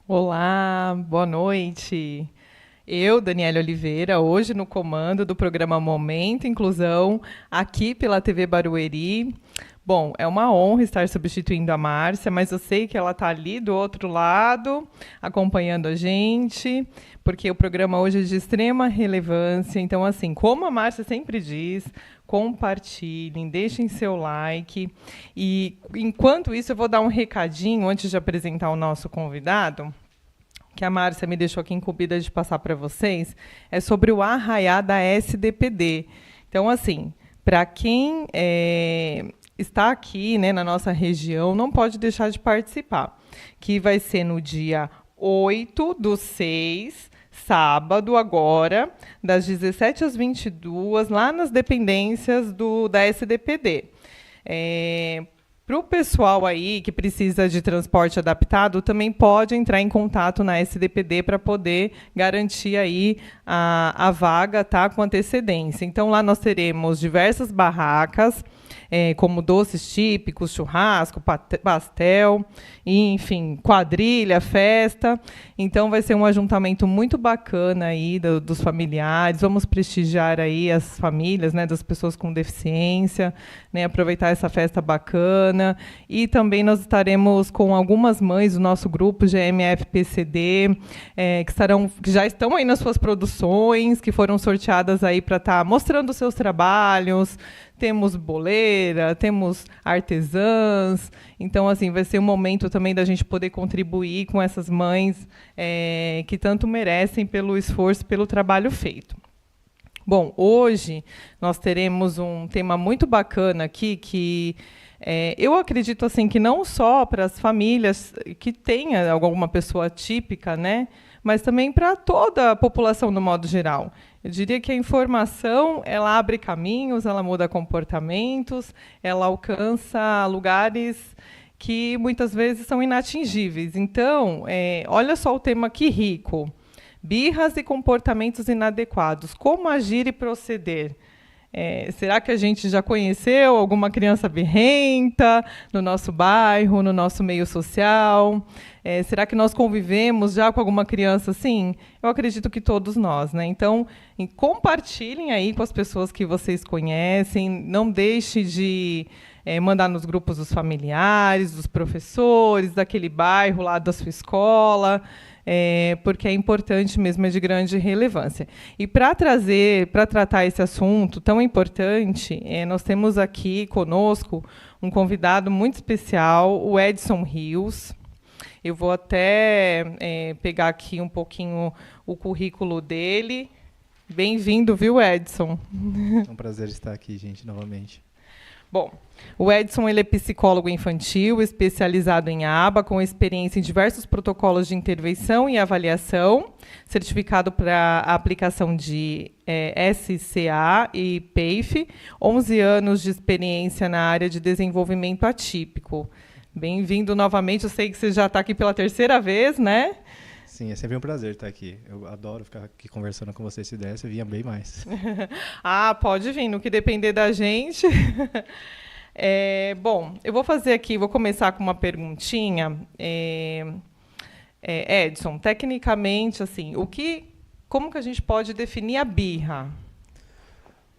Olá, boa noite. Eu, Daniela Oliveira, hoje no comando do programa Momento Inclusão, aqui pela TV Barueri. Bom, é uma honra estar substituindo a Márcia, mas eu sei que ela está ali do outro lado, acompanhando a gente, porque o programa hoje é de extrema relevância. Então, assim, como a Márcia sempre diz, compartilhem, deixem seu like. E enquanto isso, eu vou dar um recadinho antes de apresentar o nosso convidado que a Márcia me deixou aqui incumbida de passar para vocês, é sobre o arraiá da SDPD. Então, assim, para quem está aqui, né, na nossa região, não pode deixar de participar, que vai ser no dia 8/6, sábado agora, das 17 às 22, lá nas dependências da SDPD. Para o pessoal aí que precisa de transporte adaptado, também pode entrar em contato na SDPD para poder garantir aí a vaga, tá, com antecedência. Então, lá nós teremos diversas barracas, como doces típicos, churrasco, pastel, enfim, quadrilha, festa. Então, vai ser um ajuntamento muito bacana aí dos familiares. Vamos prestigiar aí as famílias, né, das pessoas com deficiência, né, aproveitar essa festa bacana. E também nós estaremos com algumas mães do nosso grupo GMF-PCD, que já estão aí nas suas produções, que foram sorteadas aí para estar mostrando os seus trabalhos. Temos boleira, temos artesãs. Então, assim, vai ser um momento também da gente poder contribuir com essas mães que tanto merecem pelo esforço, pelo trabalho feito. Bom, hoje nós teremos um tema muito bacana aqui que eu acredito assim que não só para as famílias que tenha alguma pessoa típica, né, mas também para toda a população no modo geral. Eu diria que a informação ela abre caminhos, ela muda comportamentos, ela alcança lugares que muitas vezes são inatingíveis. Então, olha só o tema que rico. Birras e comportamentos inadequados. Como agir e proceder? Será que a gente já conheceu alguma criança birrenta no nosso bairro, no nosso meio social? Será que nós convivemos já com alguma criança assim? Eu acredito que todos nós, né? Então, compartilhem aí com as pessoas que vocês conhecem. Não deixe de mandar nos grupos dos familiares, dos professores, daquele bairro lá da sua escola. Porque é importante mesmo, é de grande relevância. E para tratar esse assunto tão importante, nós temos aqui conosco um convidado muito especial, o Edson Rios. Eu vou até pegar aqui um pouquinho o currículo dele. Bem-vindo, viu, Edson? É um prazer estar aqui, gente, novamente. Bom, o Edson ele é psicólogo infantil, especializado em ABA, com experiência em diversos protocolos de intervenção e avaliação, certificado para a aplicação de SCA e PAIF, 11 anos de experiência na área de desenvolvimento atípico. Bem-vindo novamente, eu sei que você já está aqui pela terceira vez, né? Sim, é sempre um prazer estar aqui. Eu adoro ficar aqui conversando com você. Se desse, eu vinha bem mais. Pode vir, no que depender da gente. Bom, eu vou começar com uma perguntinha. Edson, tecnicamente, assim, como que a gente pode definir a birra?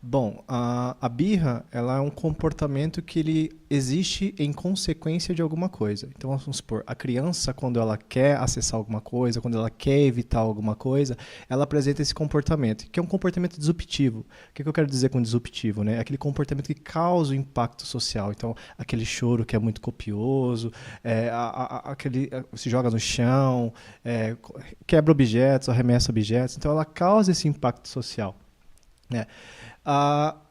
Bom, a birra ela é um comportamento que ele existe em consequência de alguma coisa. Então, vamos supor, a criança, quando ela quer acessar alguma coisa, quando ela quer evitar alguma coisa, ela apresenta esse comportamento, que é um comportamento disruptivo. O que eu quero dizer com disruptivo? Né? Aquele comportamento que causa um impacto social. Então, aquele choro que é muito copioso, se joga no chão, quebra objetos, arremessa objetos. Então, ela causa esse impacto social. Né?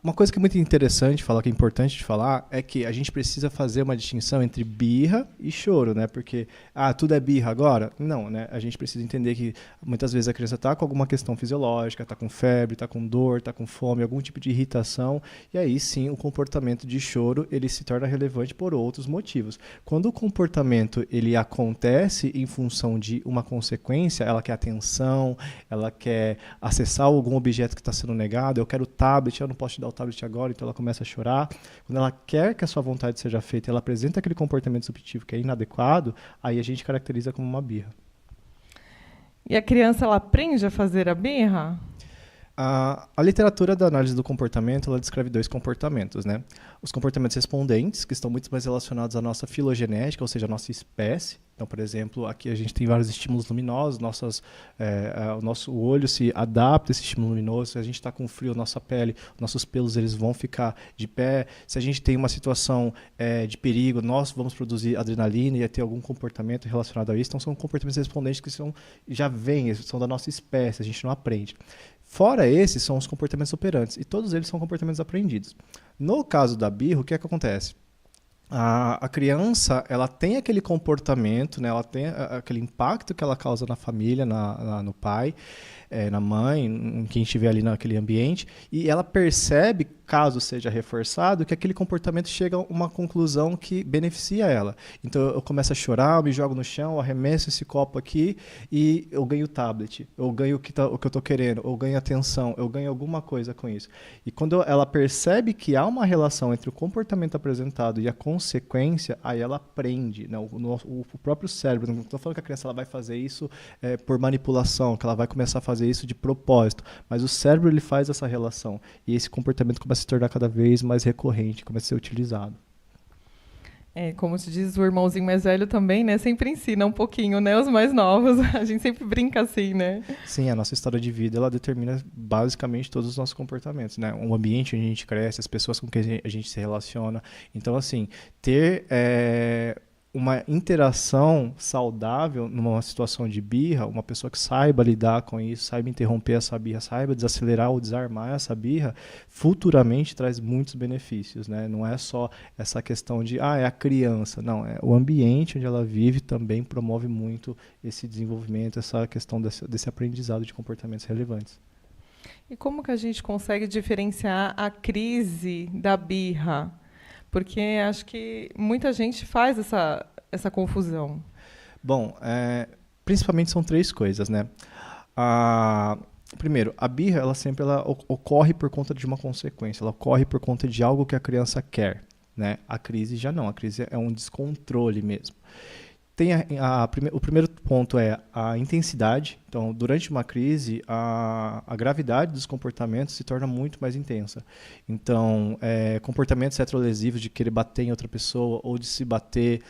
Uma coisa que é muito interessante falar, que é importante de falar, é que a gente precisa fazer uma distinção entre birra e choro, né? Porque, tudo é birra agora? Não, né? A gente precisa entender que muitas vezes a criança está com alguma questão fisiológica, está com febre, está com dor, está com fome, algum tipo de irritação, e aí sim o comportamento de choro ele se torna relevante por outros motivos. Quando o comportamento ele acontece em função de uma consequência, ela quer atenção, ela quer acessar algum objeto que está sendo negado, eu quero o tablet, eu não posso te dar o tablet agora, então ela começa a chorar. Quando ela quer que a sua vontade seja feita, ela apresenta aquele comportamento disruptivo que é inadequado, aí a gente caracteriza como uma birra. E a criança, ela aprende a fazer a birra? A literatura da análise do comportamento, ela descreve dois comportamentos, né? Os comportamentos respondentes, que estão muito mais relacionados à nossa filogenética, ou seja, à nossa espécie. Então, por exemplo, aqui a gente tem vários estímulos luminosos, o nosso olho se adapta a esse estímulo luminoso. Se a gente está com frio, nossa pele, nossos pelos eles vão ficar de pé. Se a gente tem uma situação de perigo, nós vamos produzir adrenalina e ter algum comportamento relacionado a isso. Então, são comportamentos respondentes que já vêm, são da nossa espécie, a gente não aprende. Fora esses, são os comportamentos operantes, e todos eles são comportamentos aprendidos. No caso da birra, o que é que acontece? A criança, ela tem aquele comportamento, né? Ela tem aquele impacto que ela causa na família, no pai, na mãe, em quem estiver ali naquele ambiente, e ela percebe, caso seja reforçado, que aquele comportamento chega a uma conclusão que beneficia ela. Então eu começo a chorar, eu me jogo no chão, eu arremesso esse copo aqui e eu ganho o tablet, eu ganho o que eu estou querendo, eu ganho atenção, eu ganho alguma coisa com isso. E quando ela percebe que há uma relação entre o comportamento apresentado e a consequência, aí ela aprende, né? O próprio cérebro, não estou falando que a criança ela vai fazer isso por manipulação, que ela vai começar a fazer isso de propósito, mas o cérebro ele faz essa relação e esse comportamento começa a se tornar cada vez mais recorrente, começa a ser utilizado. Como se diz, o irmãozinho mais velho também, né? Sempre ensina um pouquinho, né? Os mais novos. A gente sempre brinca assim, né? Sim, a nossa história de vida, ela determina basicamente todos os nossos comportamentos, né? O ambiente onde a gente cresce, as pessoas com quem a gente se relaciona. Então, assim, ter uma interação saudável numa situação de birra, uma pessoa que saiba lidar com isso, saiba interromper essa birra, saiba desacelerar ou desarmar essa birra, futuramente traz muitos benefícios, né? Não é só essa questão de, é a criança, não, é o ambiente onde ela vive também promove muito esse desenvolvimento, essa questão desse aprendizado de comportamentos relevantes. E como que a gente consegue diferenciar a crise da birra? Porque acho que muita gente faz essa confusão. Bom, principalmente são três coisas, né? Primeiro, a birra ela ocorre por conta de uma consequência, ela ocorre por conta de algo que a criança quer, né? A crise já não, a crise é um descontrole mesmo. O primeiro ponto é a intensidade. Então, durante uma crise, a gravidade dos comportamentos se torna muito mais intensa. Então, comportamentos retrolesivos de querer bater em outra pessoa ou de se bater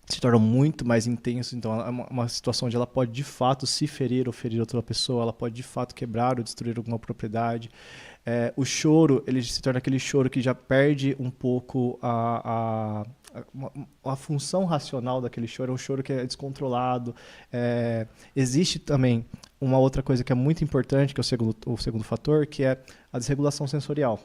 se tornam muito mais intensos. Então, é uma situação onde ela pode, de fato, se ferir ou ferir outra pessoa. Ela pode, de fato, quebrar ou destruir alguma propriedade. O choro, ele se torna aquele choro que já perde um pouco a função racional daquele choro, é um choro que é descontrolado. Existe também uma outra coisa que é muito importante, que é o segundo fator, que é a desregulação sensorial.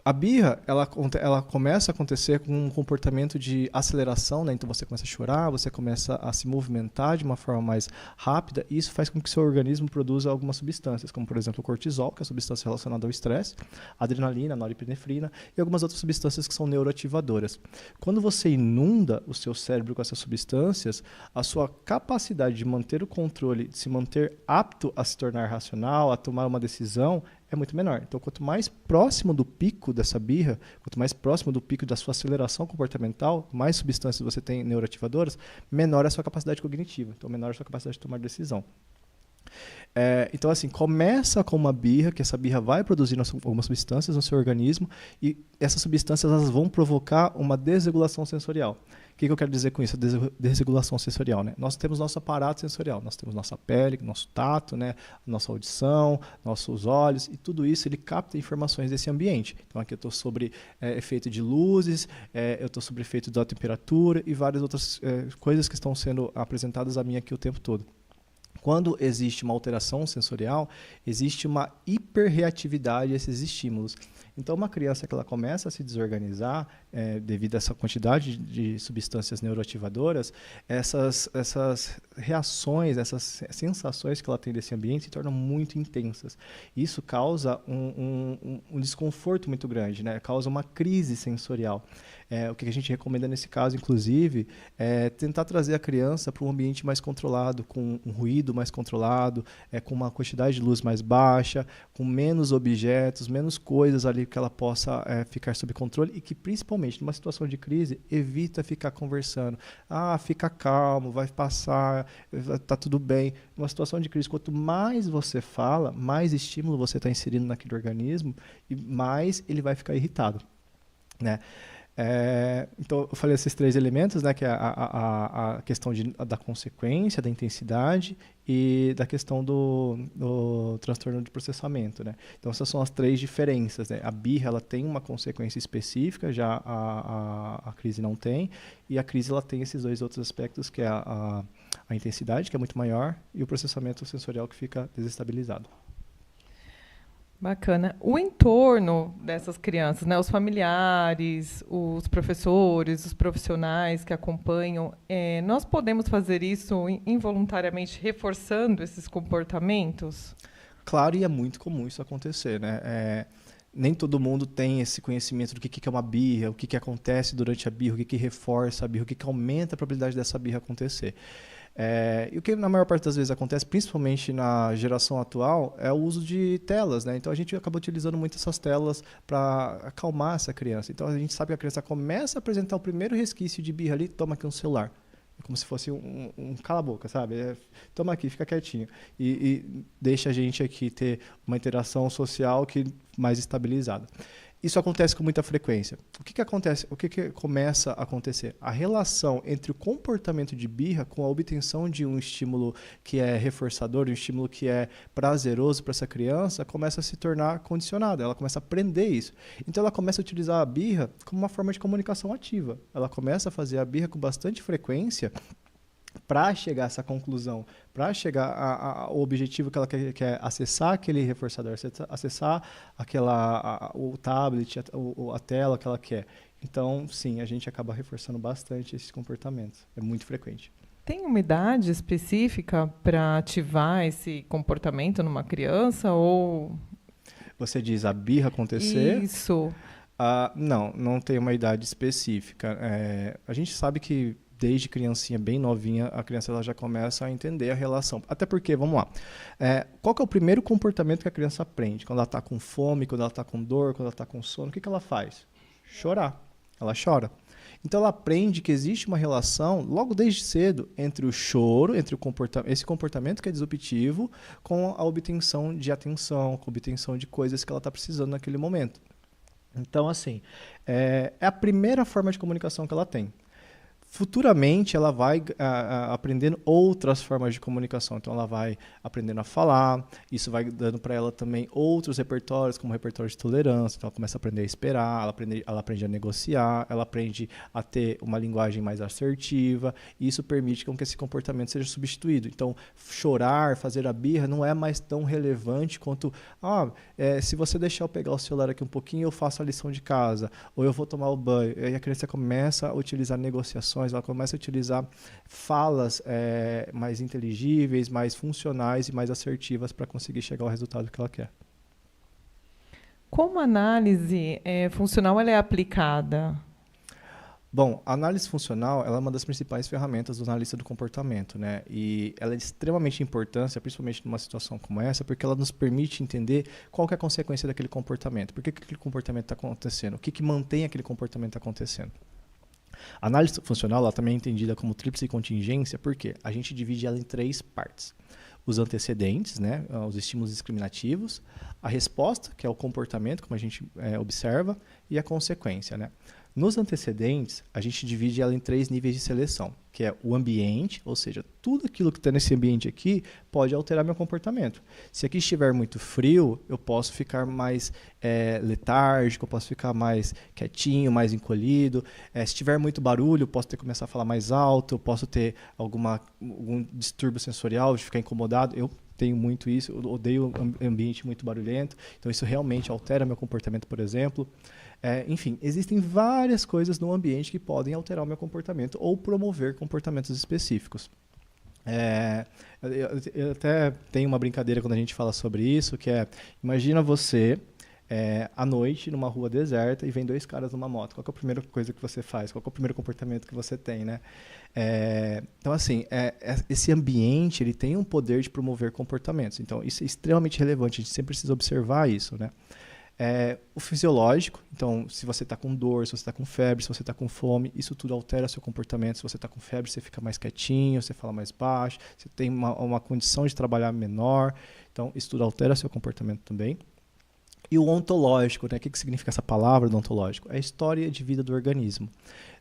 A birra, ela começa a acontecer com um comportamento de aceleração, né? Então você começa a chorar, você começa a se movimentar de uma forma mais rápida, e isso faz com que o seu organismo produza algumas substâncias, como por exemplo o cortisol, que é a substância relacionada ao estresse, a adrenalina, a norepinefrina e algumas outras substâncias que são neuroativadoras. Quando você inunda o seu cérebro com essas substâncias, a sua capacidade de manter o controle, de se manter apto a se tornar racional, a tomar uma decisão, é muito menor. Então, quanto mais próximo do pico dessa birra, quanto mais próximo do pico da sua aceleração comportamental, mais substâncias você tem neuroativadoras, menor é a sua capacidade cognitiva. Então, menor é a sua capacidade de tomar decisão. Então, assim, começa com uma birra, que essa birra vai produzir algumas substâncias no seu organismo, e essas substâncias elas vão provocar uma desregulação sensorial. O que eu quero dizer com isso? Desregulação sensorial, né? Nós temos nosso aparato sensorial, nós temos nossa pele, nosso tato, né? Nossa audição, nossos olhos, e tudo isso ele capta informações desse ambiente. Então aqui eu estou sobre efeito de luzes, eu estou sobre efeito da temperatura e várias outras coisas que estão sendo apresentadas a mim aqui o tempo todo. Quando existe uma alteração sensorial, existe uma hiperreatividade a esses estímulos. Então, uma criança que ela começa a se desorganizar devido a essa quantidade de substâncias neuroativadoras, essas reações, essas sensações que ela tem desse ambiente se tornam muito intensas. Isso causa um desconforto muito grande, né? Causa uma crise sensorial. O que a gente recomenda nesse caso, inclusive, é tentar trazer a criança para um ambiente mais controlado, com um ruído mais controlado, com uma quantidade de luz mais baixa, com menos objetos, menos coisas ali aí que ela possa ficar sob controle e que, principalmente, numa situação de crise, evita ficar conversando. Ah, fica calmo, vai passar, tá tudo bem. Numa situação de crise, quanto mais você fala, mais estímulo você está inserindo naquele organismo e mais ele vai ficar irritado, né? Então, eu falei esses 3 elementos, né, que é a questão da consequência, da intensidade e da questão do transtorno de processamento, né? Então, essas são as 3 diferenças, né? A birra, ela tem uma consequência específica, já a crise não tem, e a crise ela tem esses 2 outros aspectos, que é a intensidade, que é muito maior, e o processamento sensorial, que fica desestabilizado. Bacana. O entorno dessas crianças, né, os familiares, os professores, os profissionais que acompanham, nós podemos fazer isso involuntariamente, reforçando esses comportamentos? Claro, e é muito comum isso acontecer, né? Nem todo mundo tem esse conhecimento do que é uma birra, o que acontece durante a birra, o que reforça a birra, o que aumenta a probabilidade dessa birra acontecer. E o que na maior parte das vezes acontece, principalmente na geração atual, é o uso de telas, né? Então a gente acaba utilizando muito essas telas para acalmar essa criança. Então a gente sabe que a criança começa a apresentar o primeiro resquício de birra ali, toma aqui um celular. É como se fosse um cala-boca, sabe? Toma aqui, fica quietinho. E deixa a gente aqui ter uma interação social mais estabilizada. Isso acontece com muita frequência. O que acontece? O que começa a acontecer? A relação entre o comportamento de birra com a obtenção de um estímulo que é reforçador, um estímulo que é prazeroso para essa criança, começa a se tornar condicionada. Ela começa a aprender isso. Então, ela começa a utilizar a birra como uma forma de comunicação ativa. Ela começa a fazer a birra com bastante frequência para chegar a essa conclusão, para chegar ao objetivo que ela quer acessar aquele reforçador, acessar o tablet, a tela que ela quer. Então, sim, a gente acaba reforçando bastante esses comportamentos. É muito frequente. Tem uma idade específica para ativar esse comportamento numa criança? Ou Você diz a birra acontecer? Isso. Não tem uma idade específica. A gente sabe que desde criancinha, bem novinha, a criança ela já começa a entender a relação. Até porque, vamos lá, qual que é o primeiro comportamento que a criança aprende? Quando ela está com fome, quando ela está com dor, quando ela está com sono, o que ela faz? Chorar. Ela chora. Então, ela aprende que existe uma relação, logo desde cedo, entre o choro, entre esse comportamento que é disruptivo, com a obtenção de atenção, com a obtenção de coisas que ela está precisando naquele momento. Então, assim, é a primeira forma de comunicação que ela tem. Futuramente, ela vai aprendendo outras formas de comunicação. Então, ela vai aprendendo a falar. Isso vai dando para ela também outros repertórios, como o repertório de tolerância. Então, ela começa a aprender a esperar, ela aprende a negociar, ela aprende a ter uma linguagem mais assertiva. E isso permite que esse comportamento seja substituído. Então, chorar, fazer a birra, não é mais tão relevante quanto se você deixar eu pegar o celular aqui um pouquinho, eu faço a lição de casa, ou eu vou tomar o banho. E aí a criança começa a utilizar negociações, ela começa a utilizar falas mais inteligíveis, mais funcionais e mais assertivas para conseguir chegar ao resultado que ela quer. Como a análise funcional ela é aplicada? Bom, a análise funcional ela é uma das principais ferramentas do analista do comportamento, né? E ela é de extremamente importância, principalmente numa situação como essa, porque ela nos permite entender qual que é a consequência daquele comportamento, por que aquele comportamento está acontecendo, o que mantém aquele comportamento acontecendo. A análise funcional ela também é entendida como tríplice contingência, porque a gente divide ela em 3 partes. Os antecedentes, né, os estímulos discriminativos, a resposta, que é o comportamento, como a gente observa, e a consequência, né? Nos antecedentes, a gente divide ela em 3 níveis de seleção, que é o ambiente, ou seja, tudo aquilo que está nesse ambiente aqui pode alterar meu comportamento. Se aqui estiver muito frio, eu posso ficar mais letárgico, eu posso ficar mais quietinho, mais encolhido. Se tiver muito barulho, eu posso começar a falar mais alto, eu posso ter algum distúrbio sensorial, de ficar incomodado. Eu tenho muito isso, eu odeio ambiente muito barulhento, então isso realmente altera meu comportamento, por exemplo. Enfim, existem várias coisas no ambiente que podem alterar o meu comportamento ou promover comportamentos específicos. Eu até tenho uma brincadeira quando a gente fala sobre isso, que imagina você à noite numa rua deserta e vem 2 caras numa moto. Qual que é a primeira coisa que você faz? Qual que é o primeiro comportamento que você tem, né? Então, assim, esse ambiente ele tem um poder de promover comportamentos. Então, isso é extremamente relevante. A gente sempre precisa observar isso, né? O fisiológico, então, se você está com dor, se você está com febre, se você está com fome, isso tudo altera seu comportamento. Se você está com febre, você fica mais quietinho, você fala mais baixo, você tem uma condição de trabalhar menor. Então, isso tudo altera seu comportamento também. E o ontológico, né? O que significa essa palavra do ontológico? É a história de vida do organismo.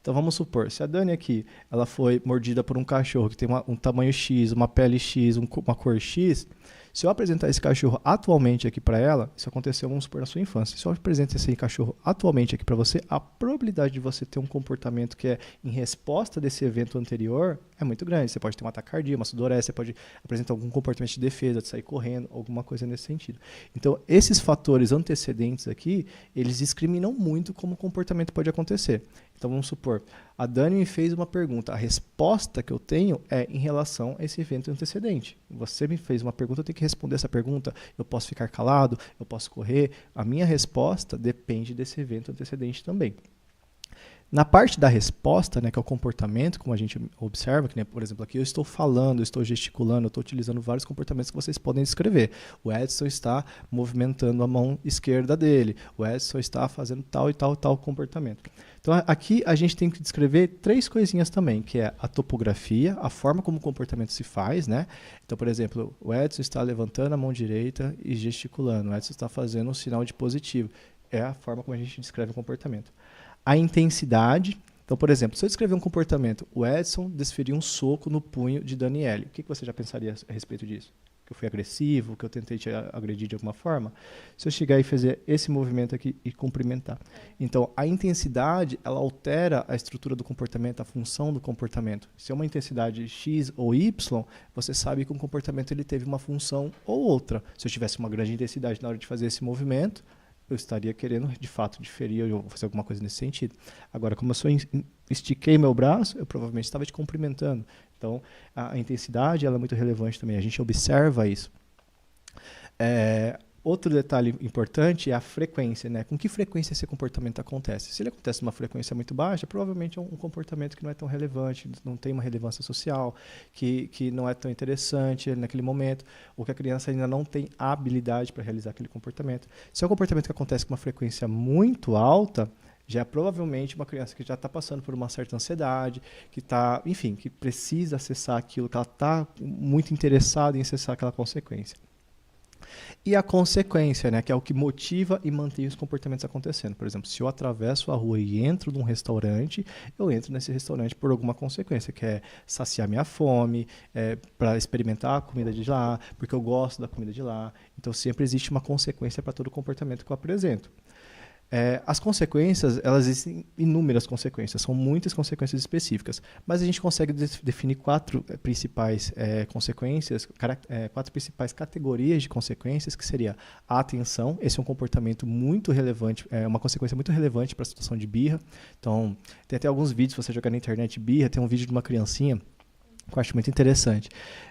Então, vamos supor, se a Dani aqui ela foi mordida por um cachorro que tem um tamanho X, uma pele X, uma cor X, se eu apresentar esse cachorro atualmente aqui para ela, isso aconteceu, vamos supor, na sua infância. Se eu apresentar esse cachorro atualmente aqui para você, a probabilidade de você ter um comportamento que é em resposta desse evento anterior é muito grande. Você pode ter um ataque cardíaco, uma sudorese, você pode apresentar algum comportamento de defesa, de sair correndo, alguma coisa nesse sentido. Então, esses fatores antecedentes aqui, eles discriminam muito como o comportamento pode acontecer. Então, vamos supor, a Dani me fez uma pergunta. A resposta que eu tenho é em relação a esse evento antecedente. Você me fez uma pergunta, eu tenho que responder essa pergunta. Eu posso ficar calado, eu posso correr. A minha resposta depende desse evento antecedente também. Na parte da resposta, né, que é o comportamento, como a gente observa, que, né, por exemplo, aqui eu estou falando, eu estou gesticulando, eu estou utilizando vários comportamentos que vocês podem descrever. O Edson está movimentando a mão esquerda dele. O Edson está fazendo tal e tal comportamento. Então, aqui a gente tem que descrever 3 coisinhas também, que é a topografia, a forma como o comportamento se faz, né? Então, por exemplo, o Edson está levantando a mão direita e gesticulando. O Edson está fazendo um sinal de positivo. É a forma como a gente descreve o comportamento. A intensidade. Então, por exemplo, se eu descrever um comportamento, o Edson desferiu um soco no punho de Daniele. O que você já pensaria a respeito disso? Que eu fui agressivo, que eu tentei te agredir de alguma forma? Se eu chegar e fazer esse movimento aqui e cumprimentar. Então, a intensidade, ela altera a estrutura do comportamento, a função do comportamento. Se é uma intensidade X ou Y, você sabe que o comportamento ele teve uma função ou outra. Se eu tivesse uma grande intensidade na hora de fazer esse movimento, eu estaria querendo, de fato, diferir ou fazer alguma coisa nesse sentido. Agora, como eu só estiquei meu braço, eu provavelmente estava te cumprimentando. Então, a intensidade ela é muito relevante também. A gente observa isso. Outro detalhe importante é a frequência, né? Com que frequência esse comportamento acontece? Se ele acontece numa frequência muito baixa, provavelmente é um comportamento que não é tão relevante, não tem uma relevância social, que não é tão interessante naquele momento, ou que a criança ainda não tem habilidade para realizar aquele comportamento. Se é um comportamento que acontece com uma frequência muito alta, já é provavelmente uma criança que já está passando por uma certa ansiedade, que está, enfim, que precisa acessar aquilo, que ela está muito interessada em acessar aquela consequência. E a consequência, né, que é o que motiva e mantém os comportamentos acontecendo. Por exemplo, se eu atravesso a rua e entro num restaurante, eu entro nesse restaurante por alguma consequência, que é saciar minha fome, para experimentar a comida de lá, porque eu gosto da comida de lá. Então, sempre existe uma consequência para todo o comportamento que eu apresento. As consequências, elas existem inúmeras consequências, são muitas consequências específicas, mas a gente consegue definir 4 principais consequências, 4 principais categorias de consequências, que seria a atenção. Esse é um comportamento muito relevante, uma consequência muito relevante para a situação de birra. Então, tem até alguns vídeos, se você jogar na internet birra, tem um vídeo de uma criancinha, que eu acho muito interessante.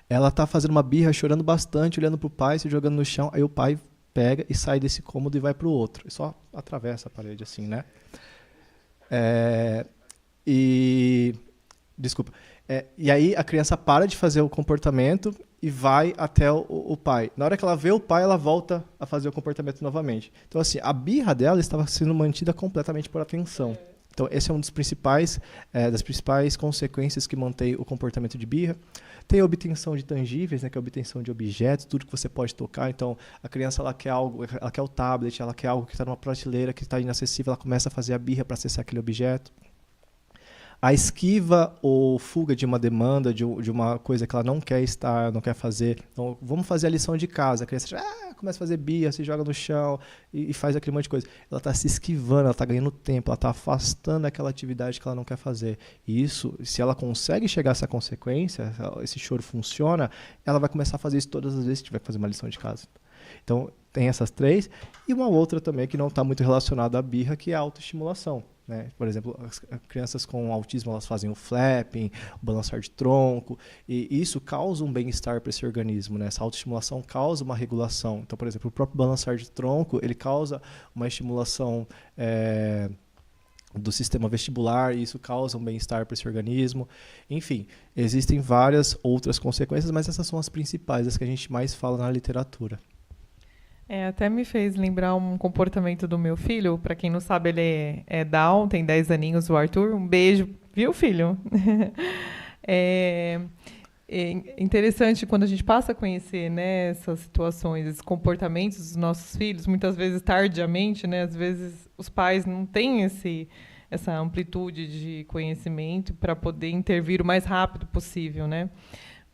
Ela está fazendo uma birra, chorando bastante, olhando para o pai, se jogando no chão, aí o pai pega e sai desse cômodo e vai para o outro. E só atravessa a parede assim, né? Desculpa. E aí a criança para de fazer o comportamento e vai até o pai. Na hora que ela vê o pai, ela volta a fazer o comportamento novamente. Então, assim, a birra dela estava sendo mantida completamente por atenção. Então, esse é um dos das principais consequências que mantém o comportamento de birra. Tem a obtenção de tangíveis, né, que é a obtenção de objetos, tudo que você pode tocar. Então, a criança ela quer algo, ela quer o tablet, ela quer algo que está numa prateleira, que está inacessível, ela começa a fazer a birra para acessar aquele objeto. A esquiva ou fuga de uma demanda, de uma coisa que ela não quer estar, não quer fazer. Então, vamos fazer a lição de casa. A criança começa a fazer birra, se joga no chão e faz aquele monte de coisa. Ela está se esquivando, ela está ganhando tempo, ela está afastando aquela atividade que ela não quer fazer. E isso, se ela consegue chegar a essa consequência, esse choro funciona, ela vai começar a fazer isso todas as vezes que tiver que fazer uma lição de casa. Então, tem essas 3. E uma outra também que não está muito relacionada à birra, que é a autoestimulação. Né? Por exemplo, as crianças com autismo elas fazem o flapping, o balançar de tronco, e isso causa um bem-estar para esse organismo. Né? Essa autoestimulação causa uma regulação. Então, por exemplo, o próprio balançar de tronco ele causa uma estimulação do sistema vestibular, e isso causa um bem-estar para esse organismo. Enfim, existem várias outras consequências, mas essas são as principais, as que a gente mais fala na literatura. Até me fez lembrar um comportamento do meu filho. Para quem não sabe, ele é Down, tem 10 aninhos, o Arthur. Um beijo, viu, filho? É, é interessante quando a gente passa a conhecer, né, essas situações, esses comportamentos dos nossos filhos, muitas vezes tardiamente, né, às vezes os pais não têm essa amplitude de conhecimento para poder intervir o mais rápido possível, né?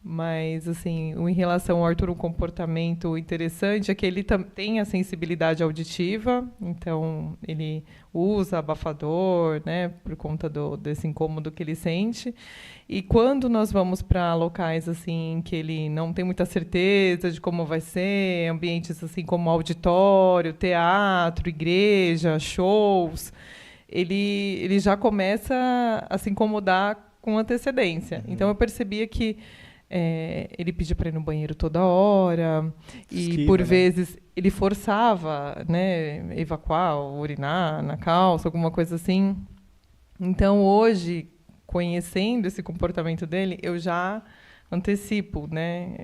Mas, assim, em relação ao Arthur, um comportamento interessante é que ele tem a sensibilidade auditiva, então ele usa abafador, né, por conta desse incômodo que ele sente. E quando nós vamos para locais assim que ele não tem muita certeza de como vai ser, ambientes assim como auditório, teatro, igreja, shows, ele já começa a se incomodar com antecedência. Então eu percebia que ele pedia para ir no banheiro toda hora e, por vezes, ele forçava, né, evacuar ou urinar na calça, alguma coisa assim. Então, hoje, conhecendo esse comportamento dele, eu já antecipo, né,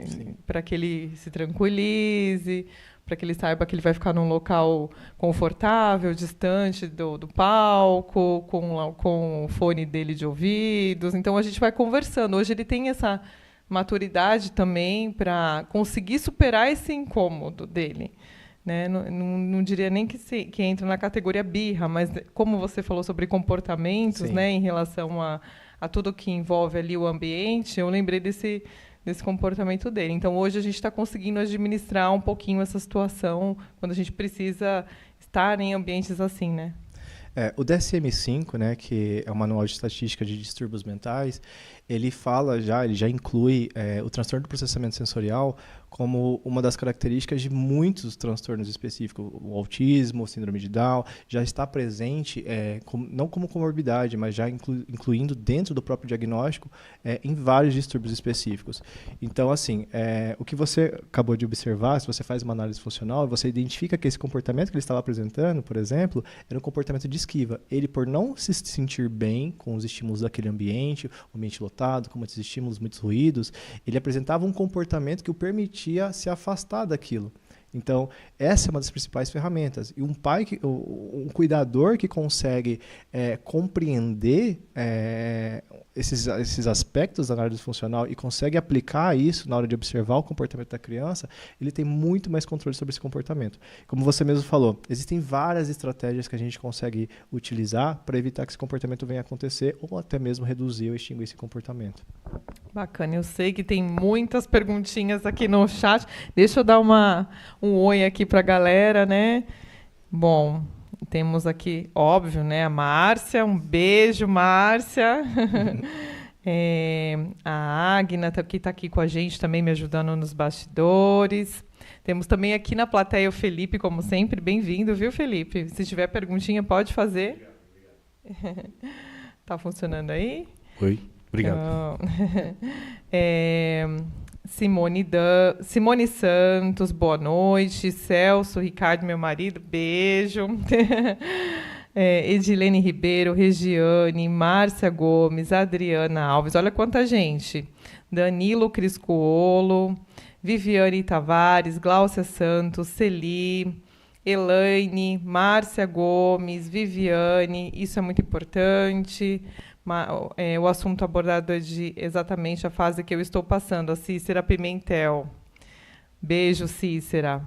para que ele se tranquilize, para que ele saiba que ele vai ficar num local confortável, distante do palco, com o fone dele de ouvidos. Então, a gente vai conversando. Hoje ele tem essa maturidade também para conseguir superar esse incômodo dele. Né? Não diria nem que entra na categoria birra, mas como você falou sobre comportamentos, né, em relação a tudo que envolve ali o ambiente, eu lembrei desse comportamento dele. Então, hoje a gente está conseguindo administrar um pouquinho essa situação quando a gente precisa estar em ambientes assim, né? O DSM-5, né, que é o Manual de Estatística de Distúrbios Mentais, ele já inclui o transtorno do processamento sensorial como uma das características de muitos transtornos específicos. O autismo, o síndrome de Down, já está presente, não como comorbidade, mas já incluindo dentro do próprio diagnóstico, em vários distúrbios específicos. Então, assim, o que você acabou de observar, se você faz uma análise funcional, você identifica que esse comportamento que ele estava apresentando, por exemplo, era um comportamento de esquiva. Ele, por não se sentir bem com os estímulos daquele ambiente, o ambiente lotado, com muitos estímulos, muitos ruídos, ele apresentava um comportamento que o permitia se afastar daquilo. Então, essa é uma das principais ferramentas. E um cuidador que consegue compreender esses aspectos da análise funcional e consegue aplicar isso na hora de observar o comportamento da criança, ele tem muito mais controle sobre esse comportamento. Como você mesmo falou, existem várias estratégias que a gente consegue utilizar para evitar que esse comportamento venha a acontecer ou até mesmo reduzir ou extinguir esse comportamento. Bacana, eu sei que tem muitas perguntinhas aqui no chat. Deixa eu dar um oi aqui para a galera, né? Bom, temos aqui, óbvio, né, a Márcia. Um beijo, Márcia. A Agna, que está aqui com a gente também, me ajudando nos bastidores. Temos também aqui na plateia o Felipe, como sempre. Bem-vindo, viu, Felipe? Se tiver perguntinha, pode fazer. Obrigado. Tá funcionando aí? Oi. Obrigado. Simone Santos, boa noite. Celso, Ricardo, meu marido, beijo. Edilene Ribeiro, Regiane, Márcia Gomes, Adriana Alves, olha quanta gente. Danilo Criscuolo, Viviane Tavares, Gláucia Santos, Celi, Elaine, Márcia Gomes, Viviane, isso é muito importante. O assunto abordado é exatamente a fase que eu estou passando, a Cícera Pimentel. Beijo, Cícera.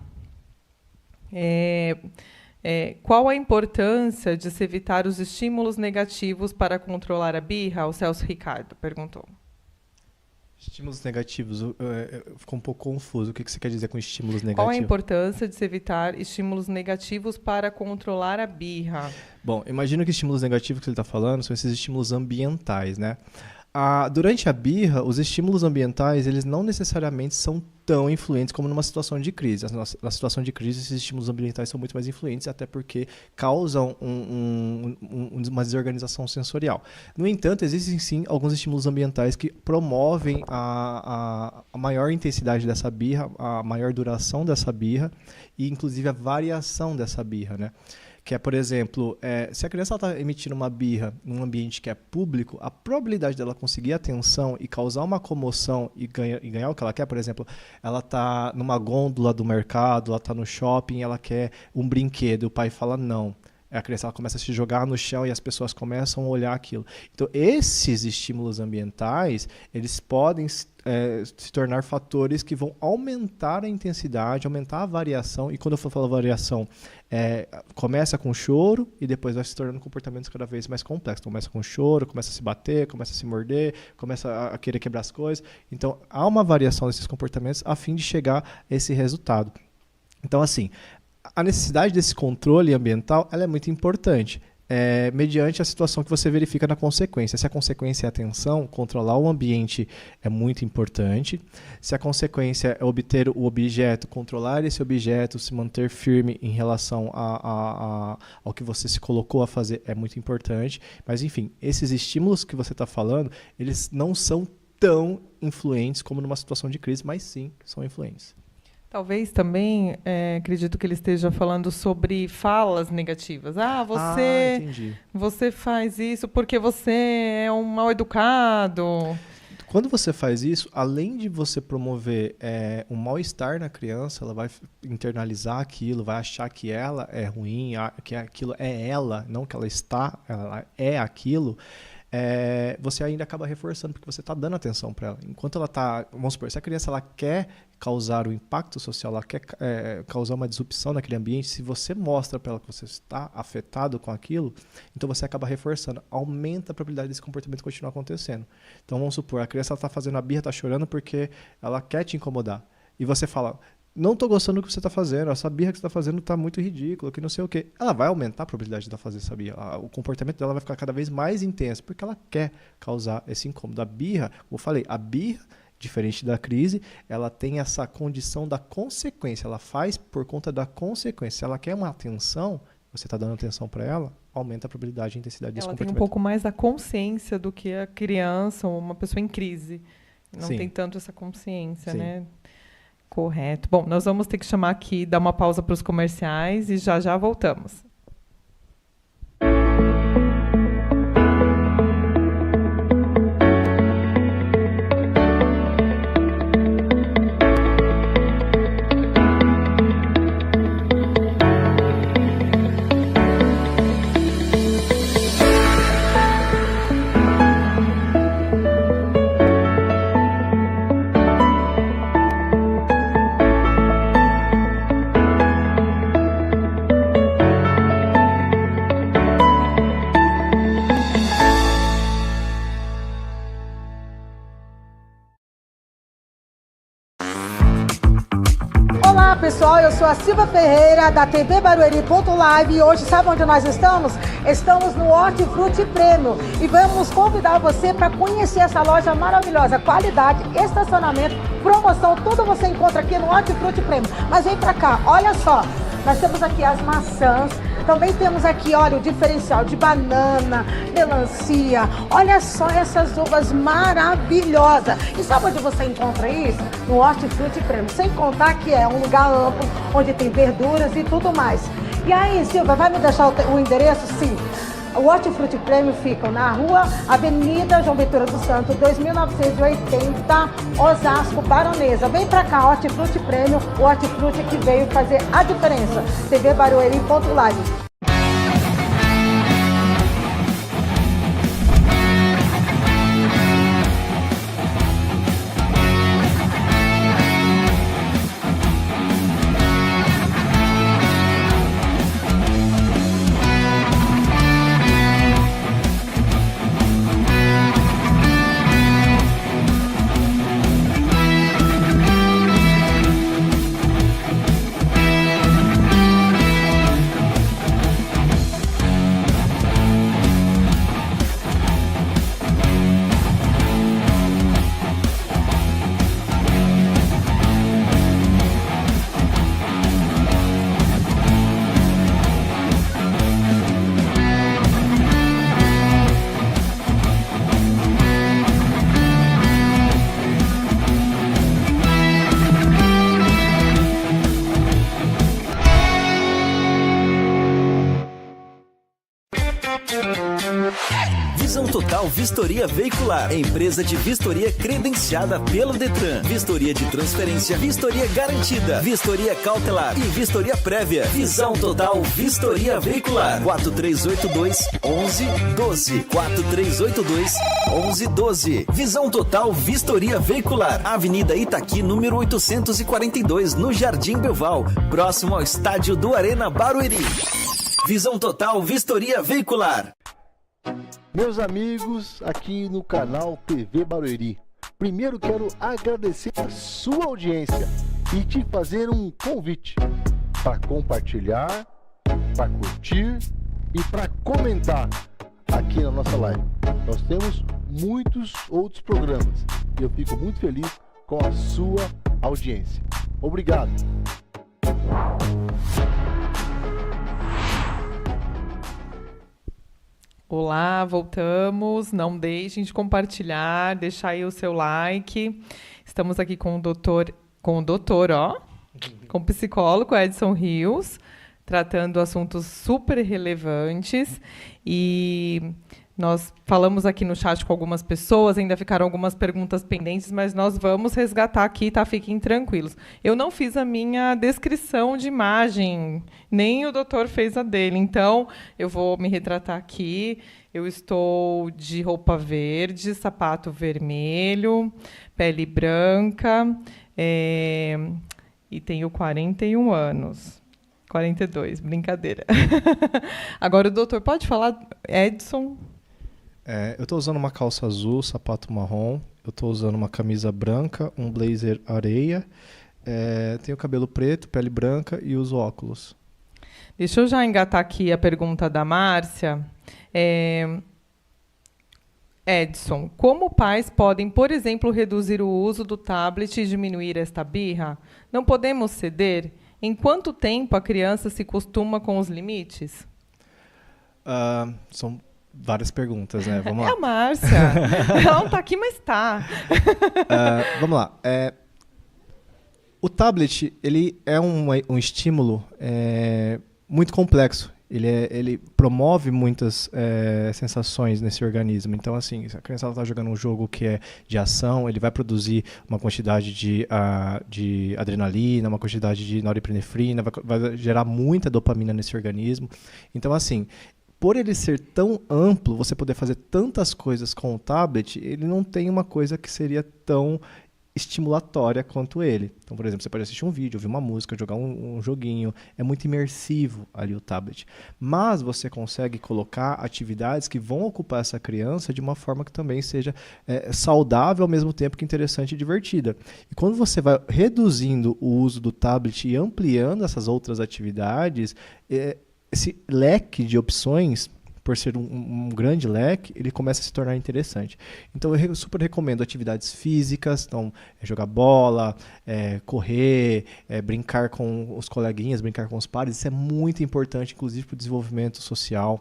Qual a importância de se evitar os estímulos negativos para controlar a birra? O Celso Ricardo perguntou. Estímulos negativos, ficou um pouco confuso. O que você quer dizer com estímulos negativos? Qual a importância de se evitar estímulos negativos para controlar a birra? Bom, imagino que estímulos negativos que ele está falando são esses estímulos ambientais, né? Durante a birra, os estímulos ambientais, eles não necessariamente são tão influentes como numa situação de crise. Na situação de crise, esses estímulos ambientais são muito mais influentes, até porque causam uma desorganização sensorial. No entanto, existem sim alguns estímulos ambientais que promovem a maior intensidade dessa birra, a maior duração dessa birra e, inclusive, a variação dessa birra, né? que é, por exemplo, se a criança está emitindo uma birra num ambiente que é público, a probabilidade dela conseguir atenção e causar uma comoção e ganhar o que ela quer, por exemplo, ela está numa gôndola do mercado, ela está no shopping, ela quer um brinquedo, o pai fala não. A criança ela começa a se jogar no chão e as pessoas começam a olhar aquilo. Então, esses estímulos ambientais, eles podem se tornar fatores que vão aumentar a intensidade, aumentar a variação. E quando eu falo variação, começa com choro e depois vai se tornando comportamentos cada vez mais complexos. Começa com choro, começa a se bater, começa a se morder, começa a querer quebrar as coisas. Então, há uma variação desses comportamentos a fim de chegar a esse resultado. Então, assim, a necessidade desse controle ambiental ela é muito importante, mediante a situação que você verifica na consequência. Se a consequência é a atenção, controlar o ambiente é muito importante. Se a consequência é obter o objeto, controlar esse objeto, se manter firme em relação ao que você se colocou a fazer é muito importante. Mas, enfim, esses estímulos que você está falando, eles não são tão influentes como numa situação de crise, mas sim são influentes. Talvez também, acredito que ele esteja falando sobre falas negativas. Você faz isso porque você é um mal educado. Quando você faz isso, além de você promover um mal-estar na criança, ela vai internalizar aquilo, vai achar que ela é ruim, que aquilo é ela, não que ela é aquilo. Você ainda acaba reforçando, porque você está dando atenção para ela. Enquanto ela está, vamos supor, se a criança ela quer causar um impacto social, ela quer causar uma disrupção naquele ambiente, se você mostra para ela que você está afetado com aquilo, então você acaba reforçando, aumenta a probabilidade desse comportamento continuar acontecendo. Então vamos supor, a criança está fazendo a birra, está chorando porque ela quer te incomodar. E você fala, não estou gostando do que você está fazendo, essa birra que você está fazendo está muito ridícula, que não sei o quê. Ela vai aumentar a probabilidade de ela fazer essa birra. O comportamento dela vai ficar cada vez mais intenso, porque ela quer causar esse incômodo. A birra, como eu falei, a birra, diferente da crise, ela tem essa condição da consequência, ela faz por conta da consequência. Se ela quer uma atenção, você está dando atenção para ela, aumenta a probabilidade e a intensidade desse comportamento. Ela tem um pouco mais da consciência do que a criança ou uma pessoa em crise. Não tem tanto essa consciência, né? Correto. Bom, nós vamos ter que chamar aqui, dar uma pausa para os comerciais e já voltamos. Olá pessoal, eu sou a Silva Ferreira da TV Barueri.live e hoje sabe onde nós estamos? Estamos no Hortifruti Prêmio e vamos convidar você para conhecer essa loja maravilhosa, qualidade, estacionamento, promoção, tudo você encontra aqui no Hortifruti Prêmio. Mas vem para cá, olha só, nós temos aqui as maçãs, também temos aqui, olha, o diferencial de banana, melancia. Olha só essas uvas maravilhosas. E sabe onde você encontra isso? No Hortifruti Prêmio. Sem contar que é um lugar amplo, onde tem verduras e tudo mais. E aí, Silvia, vai me deixar o endereço? Sim. O Hortifruti Prêmio fica na rua Avenida João Ventura do Santo, 2980, Osasco, Baronesa. Vem pra cá, Hortifruti Prêmio, o Hortifruti que veio fazer a diferença. TV Barueri.live. Vistoria Veicular, empresa de vistoria credenciada pelo Detran. Vistoria de transferência, vistoria garantida, vistoria cautelar e vistoria prévia. Visão Total Vistoria Veicular. 4382-1112. 4382-1112. Visão Total Vistoria Veicular. Avenida Itaqui, número 842, no Jardim Belval, próximo ao estádio do Arena Barueri. Visão Total Vistoria Veicular. Meus amigos, aqui no canal TV Barueri, primeiro quero agradecer a sua audiência e te fazer um convite para compartilhar, para curtir e para comentar aqui na nossa live. Nós temos muitos outros programas e eu fico muito feliz com a sua audiência. Obrigado. Olá, voltamos. Não deixem de compartilhar, deixar aí o seu like. Estamos aqui com o doutor, com o psicólogo Edson Rios, tratando assuntos super relevantes. E nós falamos aqui no chat com algumas pessoas, ainda ficaram algumas perguntas pendentes, mas nós vamos resgatar aqui, tá? Fiquem tranquilos. Eu não fiz a minha descrição de imagem, nem o doutor fez a dele, então eu vou me retratar aqui. Eu estou de roupa verde, sapato vermelho, pele branca, e tenho 41 anos. 42, brincadeira. Agora o doutor pode falar, Edson? Eu estou usando uma calça azul, sapato marrom. Eu estou usando uma camisa branca, um blazer areia. Tenho cabelo preto, pele branca e uso óculos. Deixa eu já engatar aqui a pergunta da Márcia. Edson, como pais podem, por exemplo, reduzir o uso do tablet e diminuir esta birra? Não podemos ceder? Em quanto tempo a criança se costuma com os limites? São várias perguntas, né? Vamos lá. É a Márcia. Ela não está aqui, mas está. Vamos lá. O tablet, ele é um estímulo muito complexo. Ele promove muitas sensações nesse organismo. Então, assim, se a criança está jogando um jogo que é de ação, ele vai produzir uma quantidade de adrenalina, uma quantidade de norepinefrina, vai gerar muita dopamina nesse organismo. Então, assim, por ele ser tão amplo, você poder fazer tantas coisas com o tablet, ele não tem uma coisa que seria tão estimulatória quanto ele. Então, por exemplo, você pode assistir um vídeo, ouvir uma música, jogar um joguinho. É muito imersivo ali o tablet. Mas você consegue colocar atividades que vão ocupar essa criança de uma forma que também seja saudável, ao mesmo tempo que interessante e divertida. E quando você vai reduzindo o uso do tablet e ampliando essas outras atividades, esse leque de opções, por ser um grande leque, ele começa a se tornar interessante. Então, eu super recomendo atividades físicas, então, jogar bola, correr, brincar com os coleguinhas, brincar com os pares. Isso é muito importante, inclusive, para o desenvolvimento social.